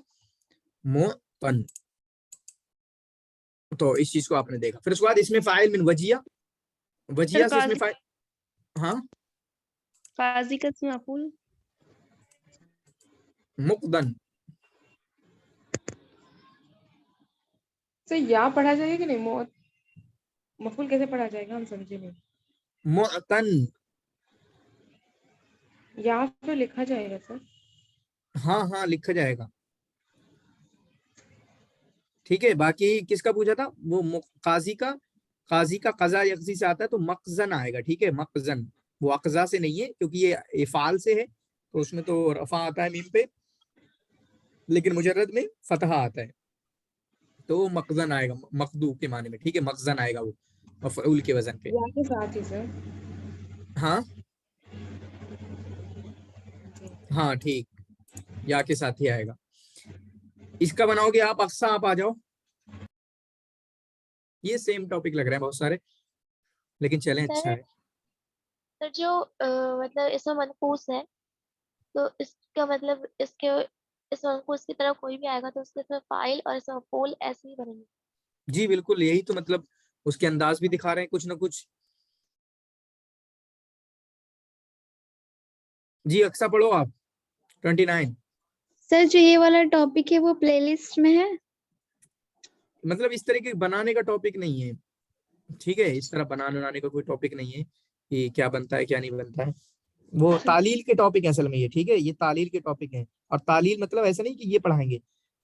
मुअतन। तो इस चीज को आपने देखा। फिर उसके बाद इसमें फाइल मिन वजिया, वजिया से इसमें फाइल, हाँ,
काजी का इसमें मफूल
मुक़दन।
सर या पढ़ा जाएगा कि नहीं? मौत मफूल कैसे पढ़ा जाएगा, हम समझे नहीं।
मुअतन,
या तो लिखा जाएगा सर।
हाँ हाँ लिखा जाएगा। ठीक है, बाकी किसका पूछा था? वो काजी का, काजी का कजा यकजी से आता है तो मकजन आएगा। ठीक है, मकजन, वो अकजा से नहीं है क्योंकि ये इफाल से है, तो उसमें तो रफा आता है मीम पे, लेकिन मुजर्रद में फतहा आता है, तो वो मकजन आएगा, मकदू के माने में। ठीक है, मकजन आएगा वो मफऊल के वजन पे।
या के साथ ही सर।
हाँ हाँ, ठीक, या के साथ ही आएगा। इसका बनाओगे आप अक्सा, आप आ जाओ। ये सेम टॉपिक लग रहे हैं बहुत सारे, लेकिन चलें, अच्छा है।
सर जो मतलब इसमें मनकूस है, तो इसका मतलब इसके इस मनकूस की तरह कोई भी आएगा तो उसके इसमें फाइल और इसमें मफूल ऐसे ही बनेंगे।
जी बिल्कुल, यही तो मतलब उसके अंदाज भी दिखा रहे हैं कुछ ना कुछ। जी अक्सा पढ़ो आप 29।
सर जो ये वाला टॉपिक है वो प्लेलिस्ट में है?
मतलब इस तरह के बनाने का टॉपिक नहीं है। ठीक है, इस तरह बनाने का कोई टॉपिक नहीं है कि क्या बनता है क्या नहीं बनता है। वो तालील के टॉपिक है असल में ये। ठीक है, ये तालील के टॉपिक है, और तालील मतलब ऐसा नहीं कि ये पढ़ाएंगे।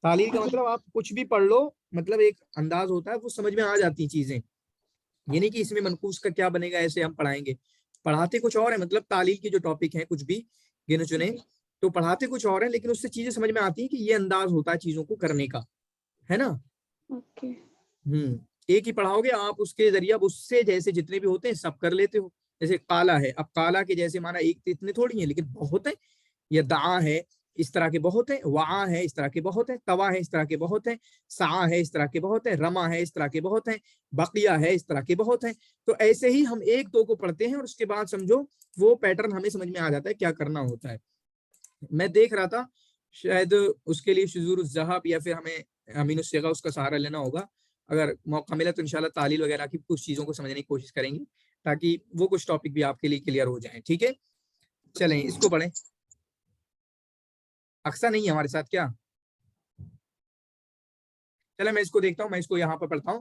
तालील का मतलब आप कुछ भी पढ़ लो, मतलब एक अंदाज होता है, वो समझ में आ जाती चीजें। ये नहीं कि इसमें मनकूस का क्या बनेगा ऐसे हम पढ़ाएंगे। पढ़ाते कुछ और है, मतलब तालील के जो टॉपिक हैं कुछ भी गिने चुने, तो पढ़ाते कुछ और है, लेकिन उससे चीजें समझ में आती है कि ये अंदाज होता है चीजों को करने का, है ना।
ओके।
एक ही पढ़ाओगे आप, उसके जरिए अब उससे जैसे जितने भी होते हैं सब कर लेते हो। जैसे काला है, अब काला के जैसे माना एक तो इतने थोड़ी है, लेकिन बहुत है। या दा है, इस तरह के बहुत है। वा है, इस तरह के बहुत है। तवा है, इस तरह के बहुत है। सा है, इस तरह के बहुत है। रमा है, इस तरह के बहुत है। बकिया है, इस तरह के बहुत है। तो ऐसे ही हम एक दो को पढ़ते हैं और उसके बाद समझो वो पैटर्न हमें समझ में आ जाता है क्या करना होता है। मैं देख रहा था शायद उसके लिए शुजूर ज़हाब या फिर हमें अमीन सिगा उसका सहारा लेना होगा। अगर मौका मिला तो इंशाल्लाह तालील वगैरह की कुछ चीज़ों को समझने की कोशिश करेंगे, ताकि वो कुछ टॉपिक भी आपके लिए क्लियर हो जाए। ठीक है, चलें इसको पढ़ें। अक्सा नहीं है हमारे साथ क्या? चले मैं इसको देखता हूँ, मैं इसको यहाँ पर पढ़ता हूँ।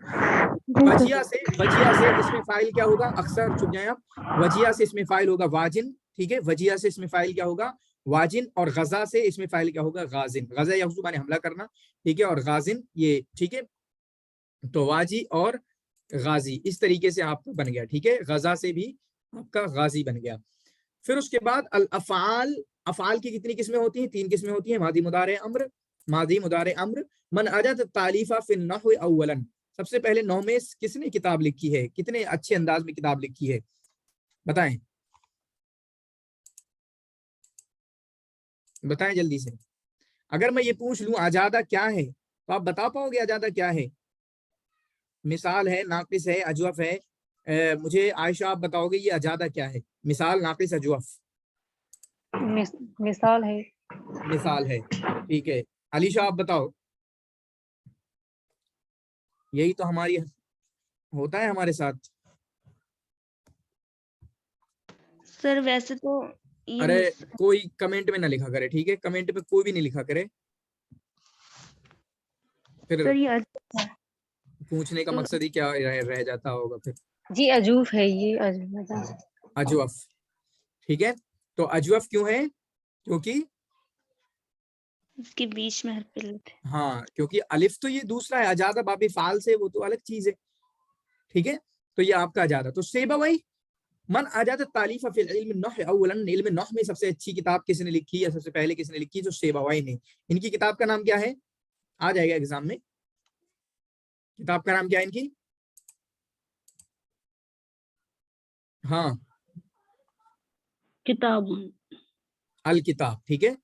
वजिया से इसमें फाइल क्या होगा? अक्सर चुप जाए आप। वजिया से इसमें फाइल होगा वाजिन। ठीक है, वजिया से इसमें फाइल क्या होगा? वाजिन। और गजा से इसमें फाइल क्या होगा? गाजिन। गजा या माने हमला करना। ठीक है, और गाजिन ये। ठीक है, तो वाजी और गाजी इस तरीके से आपका बन गया। ठीक है, गजा से भी आपका गाजी बन गया। फिर उसके बाद अल अफ़ाल, अफ़ाल की कितनी किस्में होती हैं? 3 किस्में होती हैं। मादी मुदारे अम्र, मादी मुदारे अम्र। मन अजद तालीफा फिन नहव अव्वलन। सबसे पहले नहव में किसने किताब लिखी है? कितने अच्छे अंदाज में किताब लिखी है, बताएं बताएं जल्दी से। अगर मैं ये पूछ लूं आजादा क्या है, तो आप बता पाओगे आजादा क्या है? मिसाल है, नाकिस है, अजवफ है। मुझे आयशा आप बताओगे ये अजादा क्या है? मिसाल, नाकिस, अजवफ।
मिसाल है।
मिसाल है, ठीक है। अलीशा आप बताओ। यही तो हमारी होता है हमारे साथ।
सर वैसे तो ये
अरे कोई कमेंट में ना लिखा करे, ठीक है, कमेंट में कोई भी नहीं लिखा करे, फिर
सर ये
पूछने का मकसद ही क्या रह जाता होगा फिर।
जी अजूफ है ये, अजूफ।
अजवफ, ठीक है। तो अजवफ क्यों है? क्योंकि
इसके बीच में हर्फ इल्लत है।
हाँ, क्योंकि अलिफ तो ये दूसरा है, अजादा बाबे फाल से, वो तो अलग चीज है, ठीक है। तो ये आपका अजादा। तो सेबवई मन अजादा तालीफ फिल इल्म नहव अव्वलन, इल्म नहव में सबसे अच्छी किताब किसने लिखी या सबसे पहले किसने लिखी? जो सेबवई ने। इनकी किताब का नाम क्या है? आ जाएगा एग्जाम में। किताब का नाम क्या है इनकी? हाँ,
किताब।
अल किताब, ठीक है,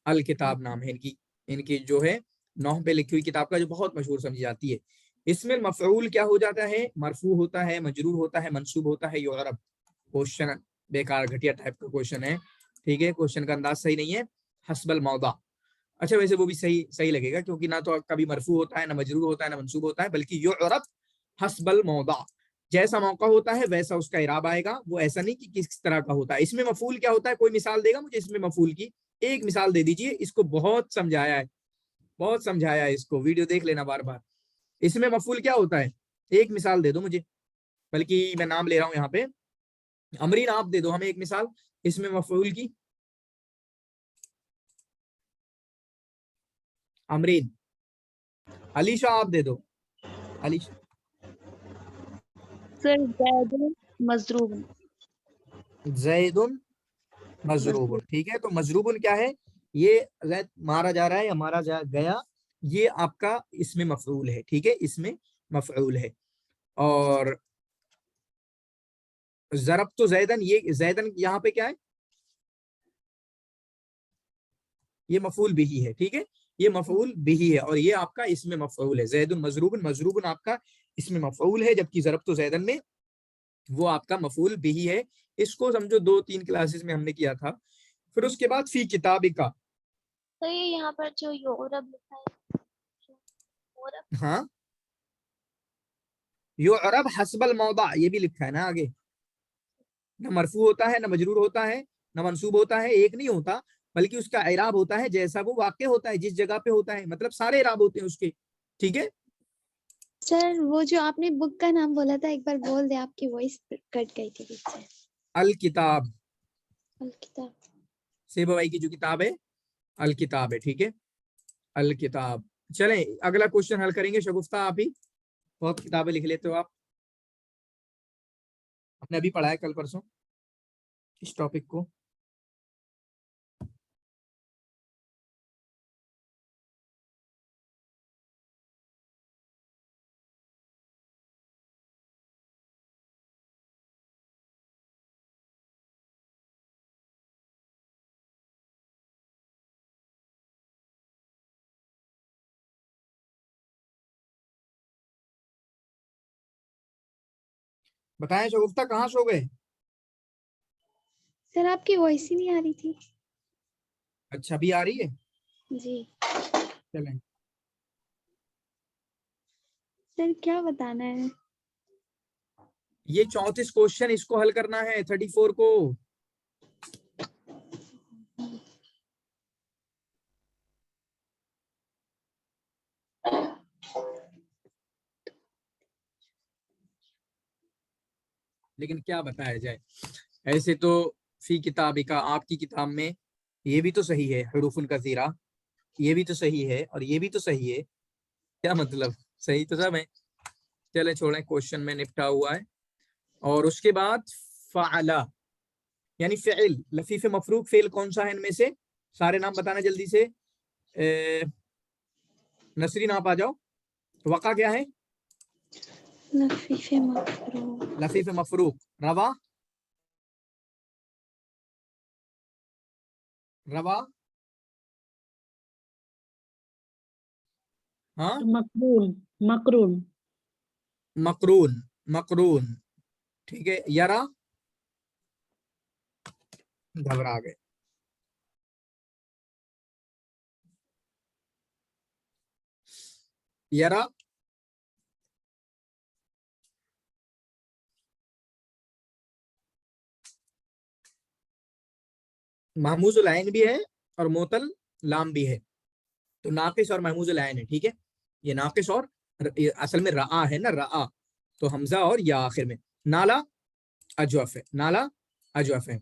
अल किताब नाम है इनकी। इनकी जो है नौह पे लिखी हुई किताब का, जो बहुत मशहूर समझी जाती है। इसमें मफऊल क्या हो जाता है? मरफू होता है, मजरूर होता है, मंसूब होता है। युअरब, क्वेश्चन बेकार घटिया टाइप का क्वेश्चन है, ठीक है, क्वेश्चन का अंदाज सही नहीं है। हस्बल मौदा, अच्छा वैसे वो भी सही लगेगा, क्योंकि ना तो कभी मरफू होता है, ना मजरूर होता है, ना मंसूब होता है, बल्कि युअरब हस्बल मौदा, जैसा मौका होता है वैसा उसका इराब आएगा। वो ऐसा नहीं कि किस तरह का होता है। इसमें मफूल क्या होता है? कोई मिसाल देगा मुझे इसमें मफूल की? एक मिसाल दे दीजिए। इसको बहुत समझाया है, बहुत समझाया है, इसको वीडियो देख लेना बार बार। इसमें मफूल क्या होता है? एक मिसाल दे दो मुझे, बल्कि मैं नाम ले रहा हूं यहाँ पे। अमरीन आप दे दो हमें एक मिसाल इसमें मफूल की। अमरीन। अलीशा आप दे दो। अलीशा।
सर ज़ैदुन मज़रूबुन।
ज़ैदुन मजरूबुन, ठीक है। तो मजरूबुन क्या है? ये जैद मारा जा रहा है या मारा जा गया, ये आपका इसमें मफऊल है, ठीक है, इसमें मफऊल है। और ज़रब तो ज़ैदन, ये ज़ैदन यहाँ पे क्या है? ये मफऊल बिही है, ठीक है, ये मफऊल बिही है, और ये आपका इसमें मफऊल है। ज़ैदुन मजरूबुन, मजरूबुन आपका इसमें मफऊल है, जबकि ज़रब तो ज़ैदन में वो आपका मफऊल बिही है। इसको समझो 2-3 क्लासेस में हमने किया था। फिर उसके बाद फी किताबिका।
तो ये यहाँ पर जो युअरब लिखा है, युअरब,
हाँ, युअरब हस्बल मौदा, ये भी लिखा है ना आगे। न मरफू होता है, न मजरूर होता है, न मंसूब होता है, एक नहीं होता, बल्कि उसका इराब होता है जैसा वो वाक़े होता है, जिस जगह पे होता है, मतलब सारे इराब होते हैं उसके, ठीक है।
सर वो जो आपने बुक का नाम बोला था, एक बार बोल दे, आपकी वॉइस कट गई थी बीच से।
अल किताब,
अल किताब।
सेबवाई की जो किताब है अल किताब है, ठीक है, अल किताब। चलें अगला क्वेश्चन हल करेंगे। शगुफ्ता आप ही, बहुत किताबें लिख लेते हो आप, हमने अभी पढ़ा है कल परसों इस टॉपिक को। बताएं शगुफ्ता, कहाँ सो गए?
सर आपकी वॉइस ही नहीं आ रही थी।
अच्छा अभी आ रही है?
जी
चलें।
सर क्या बताना है?
ये 34 क्वेश्चन, इसको हल करना है 34 को। लेकिन क्या बताया जाए, ऐसे तो फी किताबिका, आपकी किताब में ये भी तो सही है, हुरूफुल कसीरा, ये भी तो सही है, और ये भी तो सही है, क्या मतलब, सही तो सब है। चले छोड़ें, क्वेश्चन में निपटा हुआ है। और उसके बाद फ़अला, यानी फ़िल, लफीफ मफरूक फ़िल कौन सा है इनमें से? सारे नाम बताना जल्दी से। नसरीन आप आ जाओ। वक़ा क्या है?
लफीफ मफरूक।
लफीफ मफरूक। रवा, रवा, हाँ,
मकरून। मकरून।
मकरून, मकरून, ठीक है। यरा, घबरा गए। यरा, महमूजुल ऐन भी है और मोतल लाम भी है, तो नाकिस और महमूजुल ऐन है, ठीक है। ये नाकिस और ये असल में रआ है ना, रआ, तो हमजा और या आखिर में। नाला अजवफ है, नाला अजवफ है।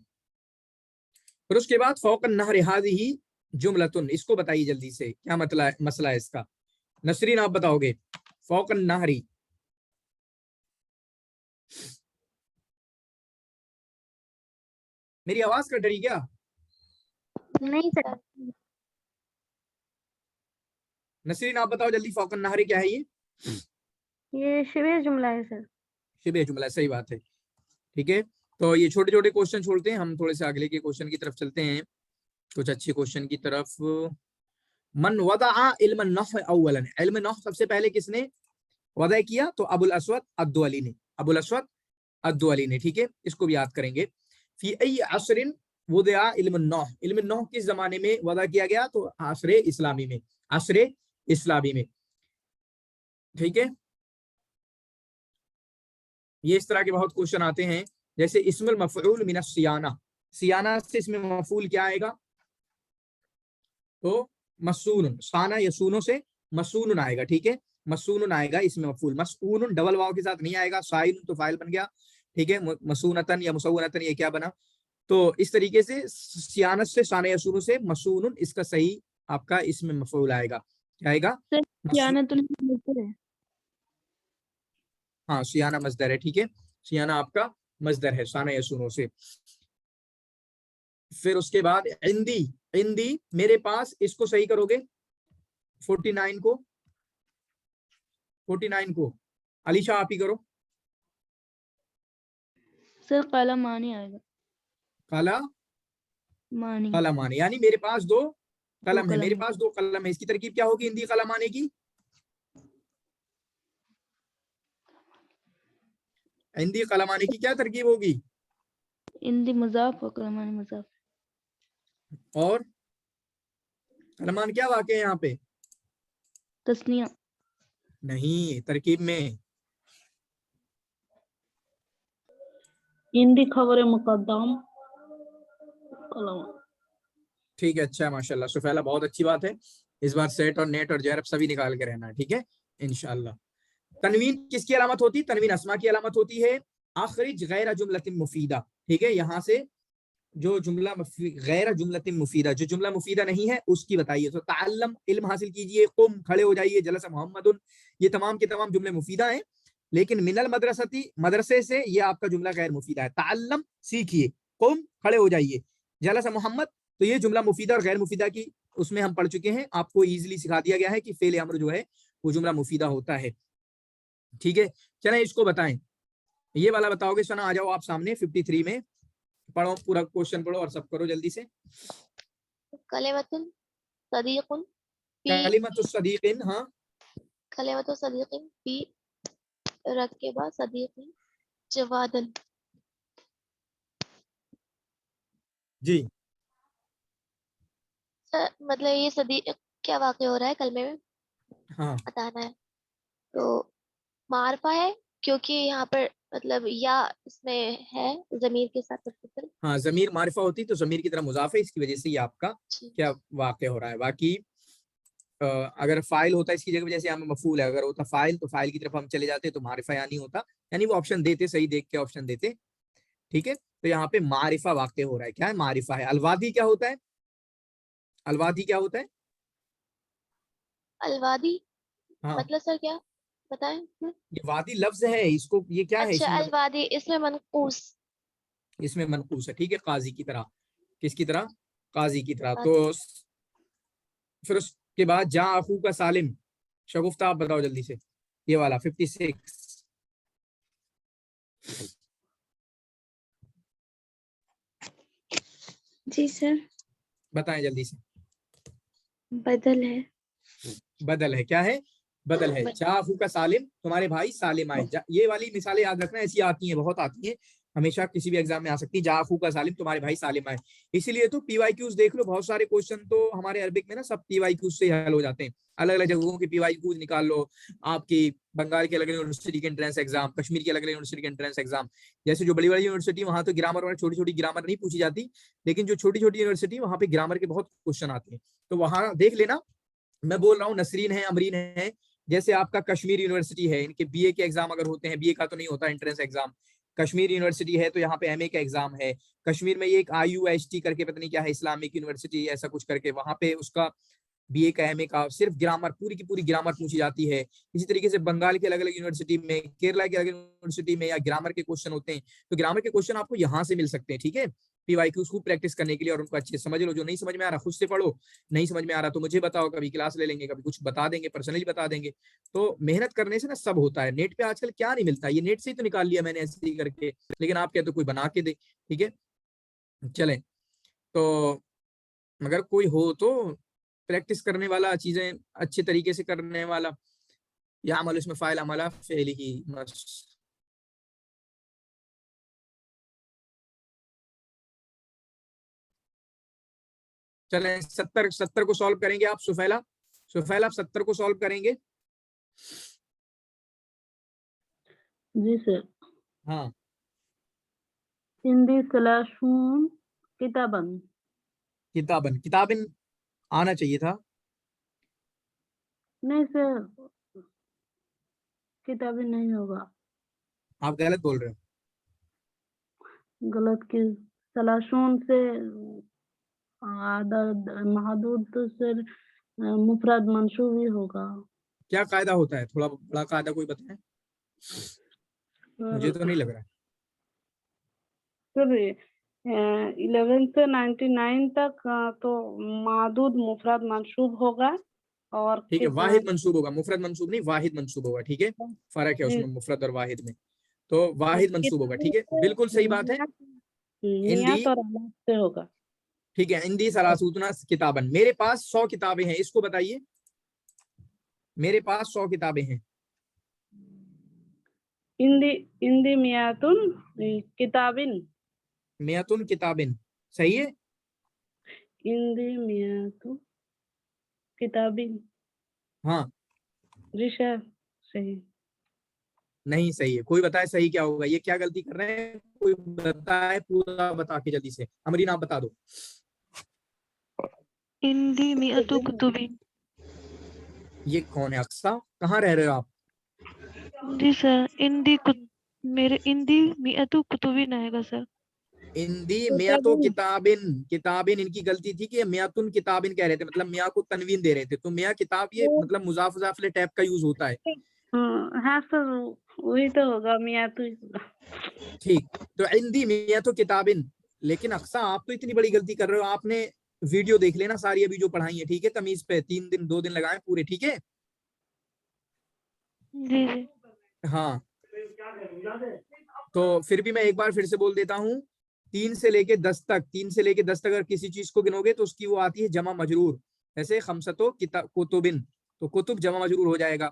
फिर उसके बाद फौकन नहर हाज़िही जुमलतुन, इसको बताइए जल्दी से, क्या मतलब मसला है इसका। नसरीन आप बताओगे, फौकन नहरी। मेरी आवाज कट रही क्या?
नहीं सर।
नसरीन आप बताओ जल्दी, फौकन नहरी क्या है
ये शिबे जुमला है सर।
शिबे जुमला, सही बात है। ठीक है, तो ये छोटे छोटे क्वेश्चन छोड़ते हैं, हम थोड़े से अगले के क्वेश्चन की तरफ चलते हैं, कुछ अच्छे क्वेश्चन की तरफ। मन वदअ इल्म नहव अव्वलन, इल्म नहव सबसे पहले किसने वदा किया? तो अबुल अस्वद अद्दुअली ने, अबुल अस्वद अद्दुअली ने। ठीक है, इसको भी याद करेंगे। फी अय्य असरिन वुदिअ इल्म नहव, इल्म नहव किस जमाने में वदा किया गया? तो असरे इस्लामी में, असरे इस्लामी में। ठीक है, ये इस तरह के बहुत क्वेश्चन आते हैं, जैसे इस्मुल मफऊल मिन सियाना, सियाना से इसमें मफूल क्या आएगा? तो मसून, साना यसूनो से मसून आएगा। ठीक है, मसून आएगा इसमें मफूल, मसून डबल वाव के साथ नहीं आएगा, साइन तो फाइल बन गया। ठीक है, मसूनतन या मुसव्वनतन ये क्या बना? तो इस तरीके से सियानत से साना यसूनो से मसून, इसका सही आपका इसमें मफूल आएगा, क्या आएगा? हाँ, सियाना मजदर है। ठीक है, सियाना आपका मजदर है साना यसूनो से। फिर उसके बाद इंदी, इंदी मेरे पास, इसको सही करोगे 49 को, 49 को अलीशा आप ही करो।
सर काला मानी आएगा,
काला
मानी,
काला मानी, यानी मेरे पास दो कलम है,
कलम
मेरे
है।
पास दो कलम है, इसकी तरकीब क्या होगी इंदी कलम आने की? इंदी कलम आने की क्या तरकीब होगी?
इंदी मुजाफ और कलमानी मुजाफ।
और कलमान क्या वाक़ है यहाँ पे?
तस्निया,
नहीं, तरकीब में
इंदी खबर मुकद्दम कलम।
ठीक है, अच्छा माशाल्लाह सुफैला, बहुत अच्छी बात है। इस बार सेट और नेट और जैरब सभी निकाल के रहना है, ठीक है इंशाल्लाह। तनवीन किसकी अलामत होती है? तनवीन अस्मा की अलामत होती है। आखिरी गैर जुमलतिन मुफीदा, ठीक है, यहाँ से जो जुमला गैर जुमलतिन मुफीदा, जो जुमला मुफीदा नहीं है उसकी बताइए। तो ताल्लम इल्म हासिल कीजिए, कुम खड़े हो जाइए, जलस मोहम्मदुन, ये तमाम के तमाम जुमले मुफीदा हैं। लेकिन मिनल मदरसती, मदरसे से, ये आपका जुमला गैर मुफीदा है। ताल्लम सीखिए, कुम खड़े हो जाइए, जलस मोहम्मद, तो ये जुमला मुफीदा और गैर मुफीदा की उसमें हम पढ़ चुके हैं। आपको इजीली सिखा दिया गया है कि फेल अमर जो है वो जुमला मुफीदा होता है। ठीक है, चलें इसको बताएं, ये वाला बताओगे सना, आ जाओ आप सामने 53 में, पढ़ो पूरा क्वेश्चन पढ़ो और सब करो जल्दी से।
कलिमतुन सदीकुन फी,
कलिमतुस सदीकिन, हाँ,
कलिमतुन सदीकिन फी रख के बाद सदीकिन जवादन।
जी
सर मतलब ये सदीक क्या वाक़ हो रहा है कलमे में
हाँ,
बताना है। तो मारफा है क्योंकि यहाँ पर मतलब या इसमें है जमीर के साथ मुत्तसिल।
हाँ, जमीर मारिफा होती तो जमीर की तरह मुजाफ है, इसकी वजह से ये आपका क्या वाक़या हो रहा है। बाकी अगर फाइल होता इसकी जगह, जैसे यहाँ में मफूल है, अगर होता फाइल तो फाइल की तरफ हम चले जाते तो मारिफा यानी होता, यानी वो ऑप्शन देते, सही देख के ऑप्शन देते। ठीक है, तो यहाँ पे मारिफा वाक़या हो रहा है, क्या है? मारिफा है। अलवादी क्या होता है? अलवादी क्या होता है?
अलवादी
हाँ,
मतलब सर क्या बताएं?
ये वादी लफ्ज है, इसको ये क्या है?
अच्छा
इसमें
अलवादी, इसमें मनकूस।
इसमें मनकूस है, ठीक है, काजी की तरह। किसकी तरह? काजी की तरह।
काजी।
तो फिर उसके बाद जा अखू का सालिम, शगुफ्ता आप बताओ जल्दी से, ये वाला 56।
जी सर।
बताएं जल्दी से।
बदल है।
बदल है, क्या है? बदल है। जा अखू का सालिम, तुम्हारे भाई सालिम आए। ये वाली मिसालें याद रखना, ऐसी आती हैं, बहुत आती हैं, हमेशा किसी भी एग्जाम में आ सकती है। जा अखू का सालिम, तुम्हारे भाई सालिम आए। इसीलिए तो पीवाईक्यूज देख लो, बहुत सारे क्वेश्चन तो हमारे अरबिक में ना सब पीवाईक्यूज से हल हो जाते हैं। अलग अलग जगहों के पीवाईक्यूज निकाल लो, आपकी बंगाल की अलग यूनिवर्सिटी के एंट्रेंस एग्जाम, कश्मीर की अलग अलग यूनिवर्सिटी के एंट्रेंस एग्जाम। जैसे जो बड़ी बड़ी यूनिवर्सिटी, वहां तो ग्रामर वाला छोटी छोटी ग्रामर नहीं पूछी जाती, लेकिन जो छोटी छोटी यूनिवर्सिटी वहां पे ग्रामर के बहुत क्वेश्चन आते हैं, तो वहां देख लेना। मैं बोल रहा हूँ नसरीन है, अमरीन है, जैसे आपका कश्मीर यूनिवर्सिटी है, इनके बीए के एग्जाम अगर होते हैं, बीए का तो नहीं होता एंट्रेंस एग्जाम, कश्मीर यूनिवर्सिटी है तो यहाँ पे एमए का एग्जाम है। कश्मीर में ये एक IUST करके पता नहीं क्या है, इस्लामिक यूनिवर्सिटी ऐसा कुछ करके, वहां पे उसका BA का MA का सिर्फ ग्रामर, पूरी की पूरी ग्रामर पूछी जाती है। इसी तरीके से बंगाल के अलग अलग यूनिवर्सिटी में, केरला के अलग यूनिवर्सिटी में या ग्रामर के क्वेश्चन होते हैं, तो ग्रामर के क्वेश्चन आपको यहाँ से मिल सकते हैं, ठीक है, PYQs खूब प्रैक्टिस करने के लिए और उनको अच्छे से समझ लो। जो नहीं समझ में आ रहा खुद से पढ़ो, नहीं समझ में आ रहा तो मुझे बताओ, कभी क्लास ले लेंगे, कभी कुछ बता देंगे, पर्सनली बता देंगे। तो मेहनत करने से ना सब होता है। नेट पे आजकल क्या नहीं मिलता, ये नेट से ही तो निकाल लिया मैंने ऐसे ही करके, लेकिन आप कहते हो कोई बना के दे, ठीक है। चलें, तो अगर कोई हो तो प्रैक्टिस करने वाला, चीजें अच्छे तरीके से करने वाला, या अमल इसमें फाइल अमला फेल ही बस। चलें, 70 को सॉल्व करेंगे आप। सुफैला, आप 70 को सॉल्व करेंगे?
जी सर।
हाँ।
हिंदी सलाशून किताबन।
किताबन आना चाहिए था।
नहीं सर, किताबें नहीं होगा।
आप गलत बोल रहे हो।
गलत की सलाशून से आदद महदूद तो सर मुफरद मंसूब ही होगा।
क्या कायदा होता है, थोड़ा बड़ा कायदा कोई बताए, मुझे तो नहीं लग रहा है।
सर 11 से 99 तक तो महदूद मुफरद मंसूब होगा, और
ठीक है, वाहिद मंसूब होगा, मुफरद मंसूब नहीं, वाहिद मंसूब होगा, ठीक है, फर्क है उसमें मुफरद और वाहिद में, तो वाहिद मंसूब होगा, ठीक है, बिल्कुल सही बात है।
नियत और अलात से होगा,
ठीक है। इंदी सलासूतना किताबन, मेरे पास 100 किताबें हैं, इसको बताइए। मेरे पास 100 किताबें हैं।
इंदी मियातुन किताबिन।
मियातुन किताबिन सही है।
इंदी मियातु किताबिन।
हाँ
जी सर, सही
नहीं सही है। कोई बताए सही क्या होगा, ये क्या गलती कर रहे हैं, कोई बताए, पूरा बता के जल्दी से। अमरीन आप बता दो।
इंदी मियतु कुतुबिन।
ये कौन है अक्सा, कहाँ रह रहे हो आप?
जी सर, मेरे इंदी मियतु कुतुबिन आएगा सर।
इंदी मियातो किताबिन, किताबिन इनकी गलती थी कि मियातुन किताबिन कह रहे थे, मतलब मिया को तनवीन दे रहे थे, तो मिया किताब ये मतलब मुजाफ मुजाफिले टाइप का यूज होता है।
हाँ सर, वही तो होगा मियातु।
ठीक, तो इंदी मियातो किताबिन। लेकिन अक्सा आप तो इतनी बड़ी गलती कर रहे हो, आपने वीडियो देख लेना सारी अभी जो पढ़ाई है, ठीक है, तमीज पे 2 दिन लगाए पूरे, ठीक है।
जी जी
हाँ, तो फिर भी मैं एक बार फिर से बोल देता हूँ, 3 से लेके 10 तक, 3 से लेके 10 तक अगर किसी चीज को गिनोगे तो उसकी वो आती है जमा मजरूर। जैसे खमसतो कुतुबिन, तो कुतुब जमा मजरूर हो जाएगा।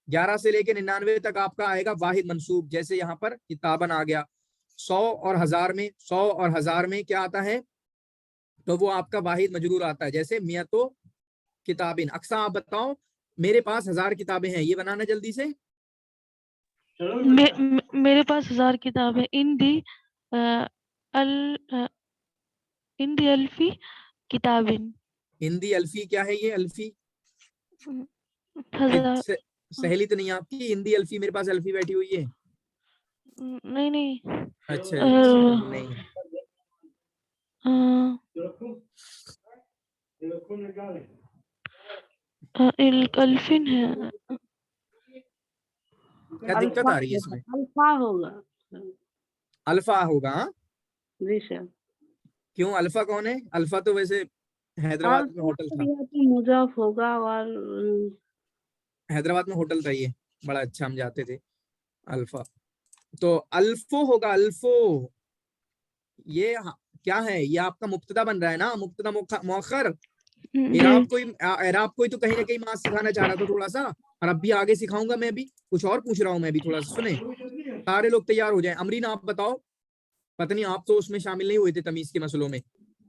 11 से लेके 99 तक आपका आएगा वाहिद मंसूब, जैसे यहाँ पर किताबन आ गया। 100 और 1000 में, 100 और 1000 में क्या आता है, तो वो आपका वाहिद मजरूर आता है, जैसे मियातो किताबिन। अक्सा आप बताओ, मेरे पास 1000 किताबें हैं, ये बनाना जल्दी से।
मेरे पास 1000 किताब है। इंदी अल्फी किताबिन।
हिंदी अल्फी क्या है, ये अल्फी
1000।
सहेली तो नहीं आपकी, हिंदी अल्फी, मेरे पास अल्फी बैठी हुई है।
नहीं नहीं।
अच्छा नहीं,
अल्फिन है।
क्या दिक्कत आ रही है इसमें?
अल्फा होगा।
अल्फा होगा।
जी सर।
क्यों, अल्फा कौन है? अल्फा तो वैसे हैदराबाद में होटल था,
मुजाफ होगा, और
हैदराबाद में होटल था ये, बड़ा अच्छा हम जाते थे। अल्फा तो अल्फो होगा, अल्फो। ये क्या है, ये आपका मुब्तदा बन रहा है ना, मुब्तदा मुअख्खर। एराब कोई तो कहीं ना कहीं मां सिखाना चाह रहा था थोड़ा सा, और अब भी आगे सिखाऊंगा मैं भी, कुछ और पूछ रहा हूँ मैं भी, थोड़ा सा सुने, सारे लोग तैयार हो जाएं। अमरीन आप बताओ, पता नहीं आप तो उसमें शामिल नहीं हुए थे तमीज के मसलों में,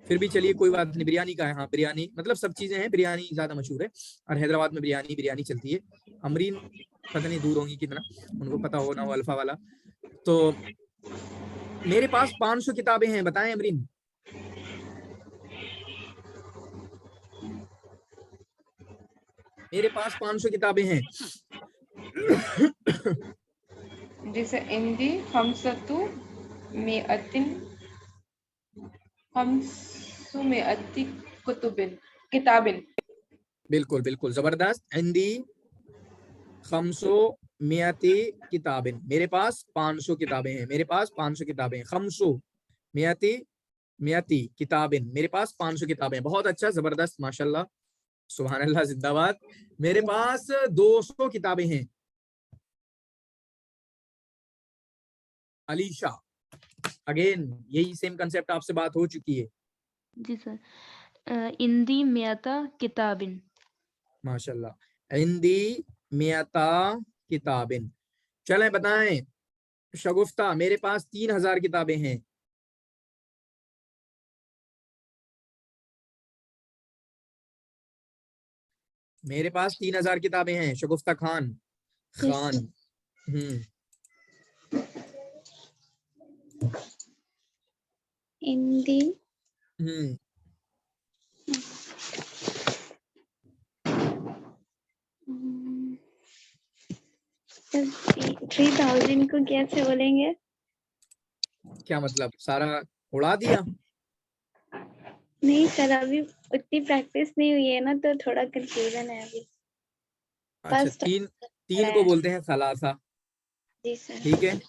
फिर भी चलिए कोई बात नहीं। बिरयानी का है, हाँ बिरयानी, मतलब सब चीजें हैं, बिरयानी ज्यादा मशहूर है, और हैदराबाद में बिरयानी चलती है। अमरीन पता नहीं दूर होंगी कितना, उनको पता हो ना हो अल्फा वाला। तो मेरे पास 500 किताबें हैं, बताएं अमरीन। मेरे पास 500 किताबें हैं।
जैसे इंदी खमसतु मिअतिन खमसु मिअति कुतुबिन किताबिन।
बिल्कुल बिल्कुल जबरदस्त। हिंदी खमसो मियाती किताबें, मेरे पास 500 किताबें हैं, मेरे पास 500 किताबें हैं। खमसो मियाती मियाती किताबें, मेरे पास 500 किताबें। बहुत अच्छा, जबरदस्त, माशाल्लाह, सुभान अल्लाह, जिंदाबाद। मेरे पास 200 किताबें हैं। अलीशा, अगेन यही सेम कंसेप्ट, आपसे बात हो चुकी है।
जी सर। इंदी मियाता किताबिन।
माशाल्लाह। हिंदी मियाता किताबें। चलें बताएं। शगुफ्ता, मेरे पास 3000 किताबें हैं। मेरे पास 3000 किताबें हैं। शगुफ्ता खान, खान।
हिंदी 3000 को कैसे बोलेंगे?
क्या मतलब, सारा उड़ा दिया?
नहीं सर, अभी उतनी प्रैक्टिस नहीं हुई है ना, तो थोड़ा कंफ्यूजन है अभी।
अच्छा, तीन को बोलते हैं सलासा।
जी सर।
ठीक है।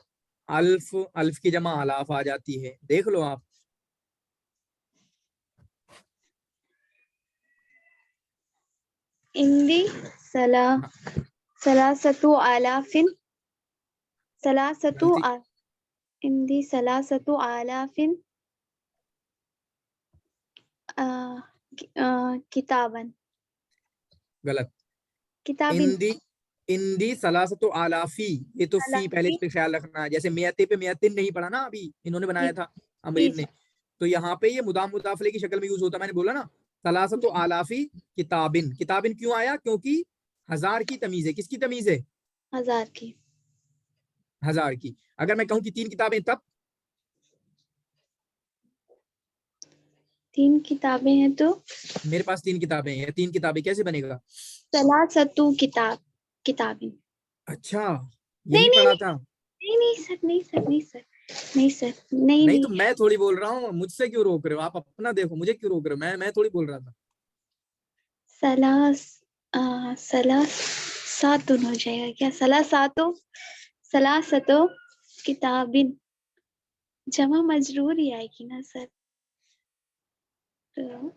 अल्फ, अल्फ की जमा अलाफ आ जाती है, देख लो आप।
इंदी सलासतु आलाफिन इंदी सलासतु आलाफिन किताबन।
गलत।
किताबिन।
इंदी सलासतु आलाफी, ये तो फी पहले, इस पे ख्याल रखना है। जैसे मियाते पे मियातिन नहीं पढ़ा ना, अभी इन्होंने बनाया था अमरीन ने, तो यहाँ पे ये मुदाम मुदाफले की शक्ल में यूज होता है। मैंने बोला ना सलासतु आलाफी किताबिन। किताबिन क्यों आया? क्योंकि 1000 की तमीज है। किसकी तमीज है?
1000 की।
1000 की। अगर मैं कहूँ कि 3 किताबें, तब
3 किताबें हैं तो
मेरे पास 3 किताबें हैं, 3 किताबें कैसे बनेगा?
सलासतु किताबिन।
अच्छा, यही पढ़ा था।
नहीं सर, नहीं सर, नहीं सर, नहीं सर,
नहीं तो मैं थोड़ी बोल रहा हूँ, मुझसे क्यों रोक रहे हो आप? अपना देखो, मुझे क्यों रोक रहे हो? मैं थोड़ी बोल रहा था।
सलासातुन हो जाएगा क्या? सलासतो किताबिन जमा मजरूर ही आएगी ना सर? तो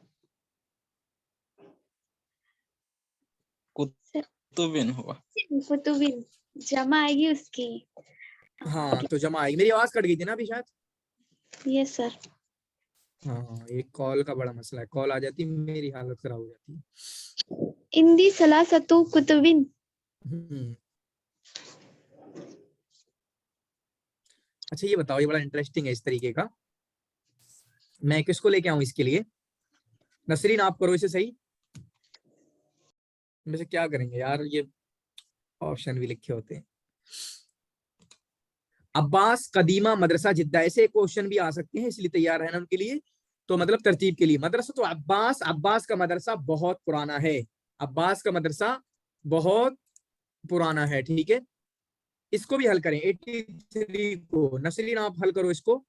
कुतुबिन होगा।
कुतुबिन जमा आएगी उसकी।
हाँ, तो जमा आएगी। मेरी आवाज कट गई थी ना अभी शायद?
Yes sir.
हाँ, एक कॉल का बड़ा मसला है, कॉल आ जाती मेरी हालत खराब हो जाती है।
इंदी सलासतु कुतुबिन।
अच्छा, ये बताओ, ये बड़ा इंटरेस्टिंग है इस तरीके का। मैं किसको लेके आऊं इसके लिए? नसरीन, आप करो इसे सही। वैसे क्या करेंगे यार, ये ऑप्शन भी लिखे होते हैं। अब्बास कदीमा मदरसा जिद्दा, ऐसे क्वेश्चन भी आ सकते हैं, इसलिए तैयार रहना उनके लिए। तो मतलब तरतीब के लिए, मदरसा तो अब्बास, अब्बास का मदरसा बहुत पुराना है। अब्बास का मदरसा बहुत पुराना है। ठीक है, इसको भी हल करें। 83 को नसरीन आप हल करो इसको।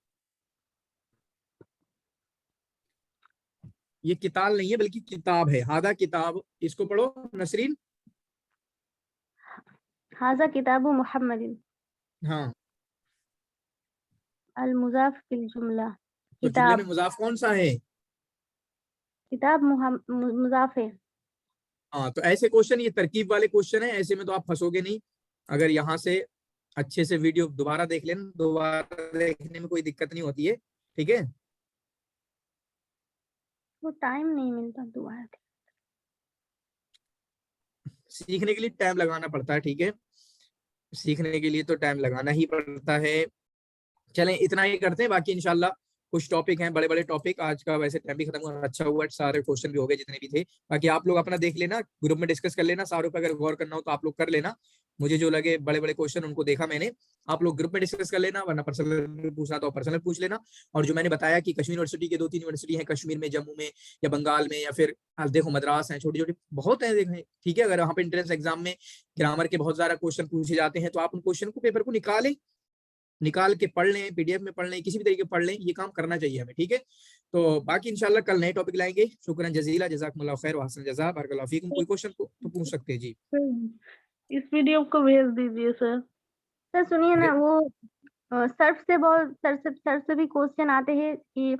ये किताब नहीं है बल्कि किताब है। हादा किताब, इसको पढ़ो नसरीन।
हाजा किताबु मुहम्मदिन।
हाँ,
अल मुजाफ फिल जुमला।
तो जुमले में मुजाफ कौन सा है?
किताब मुजाफ है।
हाँ, तो ऐसे क्वेश्चन, ये तरकीब वाले क्वेश्चन है, ऐसे में तो आप फंसोगे नहीं। अगर यहाँ से अच्छे से वीडियो दोबारा देख लेना, दोबारा देखने में कोई दिक्कत नहीं होती है। ठीक है,
वो टाइम नहीं मिलता दोबारा।
सीखने के लिए टाइम लगाना पड़ता है। ठीक है, सीखने के लिए तो टाइम लगाना ही पड़ता है। चलें, इतना ही करते हैं, बाकी इंशाल्लाह कुछ टॉपिक हैं, बड़े बड़े टॉपिक। आज का वैसे टाइम भी खत्म हुआ, अच्छा हुआ, सारे क्वेश्चन भी हो गए जितने भी थे। बाकी आप लोग अपना देख लेना, ग्रुप में डिस्कस कर लेना। सारों पे अगर गौर करना हो तो आप लोग कर लेना। मुझे जो लगे बड़े बड़े क्वेश्चन, उनको देखा मैंने, आप लोग ग्रुप में डिस्कस कर लेना, वरना पर्सनल पूछना तो पर्सनल पूछ लेना। और जो मैंने बताया कि कश्मीर यूनिवर्सिटी के 2-3 यूनिवर्सिटी हैं कश्मीर में, जम्मू में या बंगाल में, या फिर देखो मद्रास हैं, छोटी छोटी बहुत है, देखें। ठीक है, अगर वहाँ पे एंट्रेंस एग्जाम में ग्रामर के बहुत सारा क्वेश्चन पूछे जाते हैं, तो आप उन क्वेश्चन को, पेपर को निकालें, निकाल के पढ़ लें, पीडीएफ में पढ़ लें, किसी भी तरीके पढ़ लें, ये काम करना चाहिए हमें, ठीक है। तो बाकी इंशाल्लाह कल नए टॉपिक लाएंगे। शुक्रन जजीला, जज़ाकुमुल्लाह खैर व हसन जज़ा, बारकल्लाहु फीकुम। कोई क्वेश्चन तो पूछ सकते हैं जी।
इस वीडियो को भेज दीजिए सर।
सर सुनिए ना, वो सर से भी क्वेश्चन आते हैं कि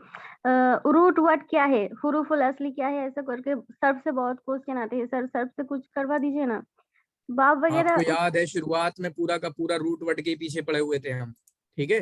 रूट वर्ड क्या है, हुरूफुल असली क्या है, ऐसा करके सर से बहुत क्वेश्चन आते हैं। सर से कुछ करवा दीजिए ना, बाब वगैरह।
आपको याद है शुरुआत में पूरा का पूरा रूट वर्ड के पीछे पड़े हुए थे हम, ठीक है।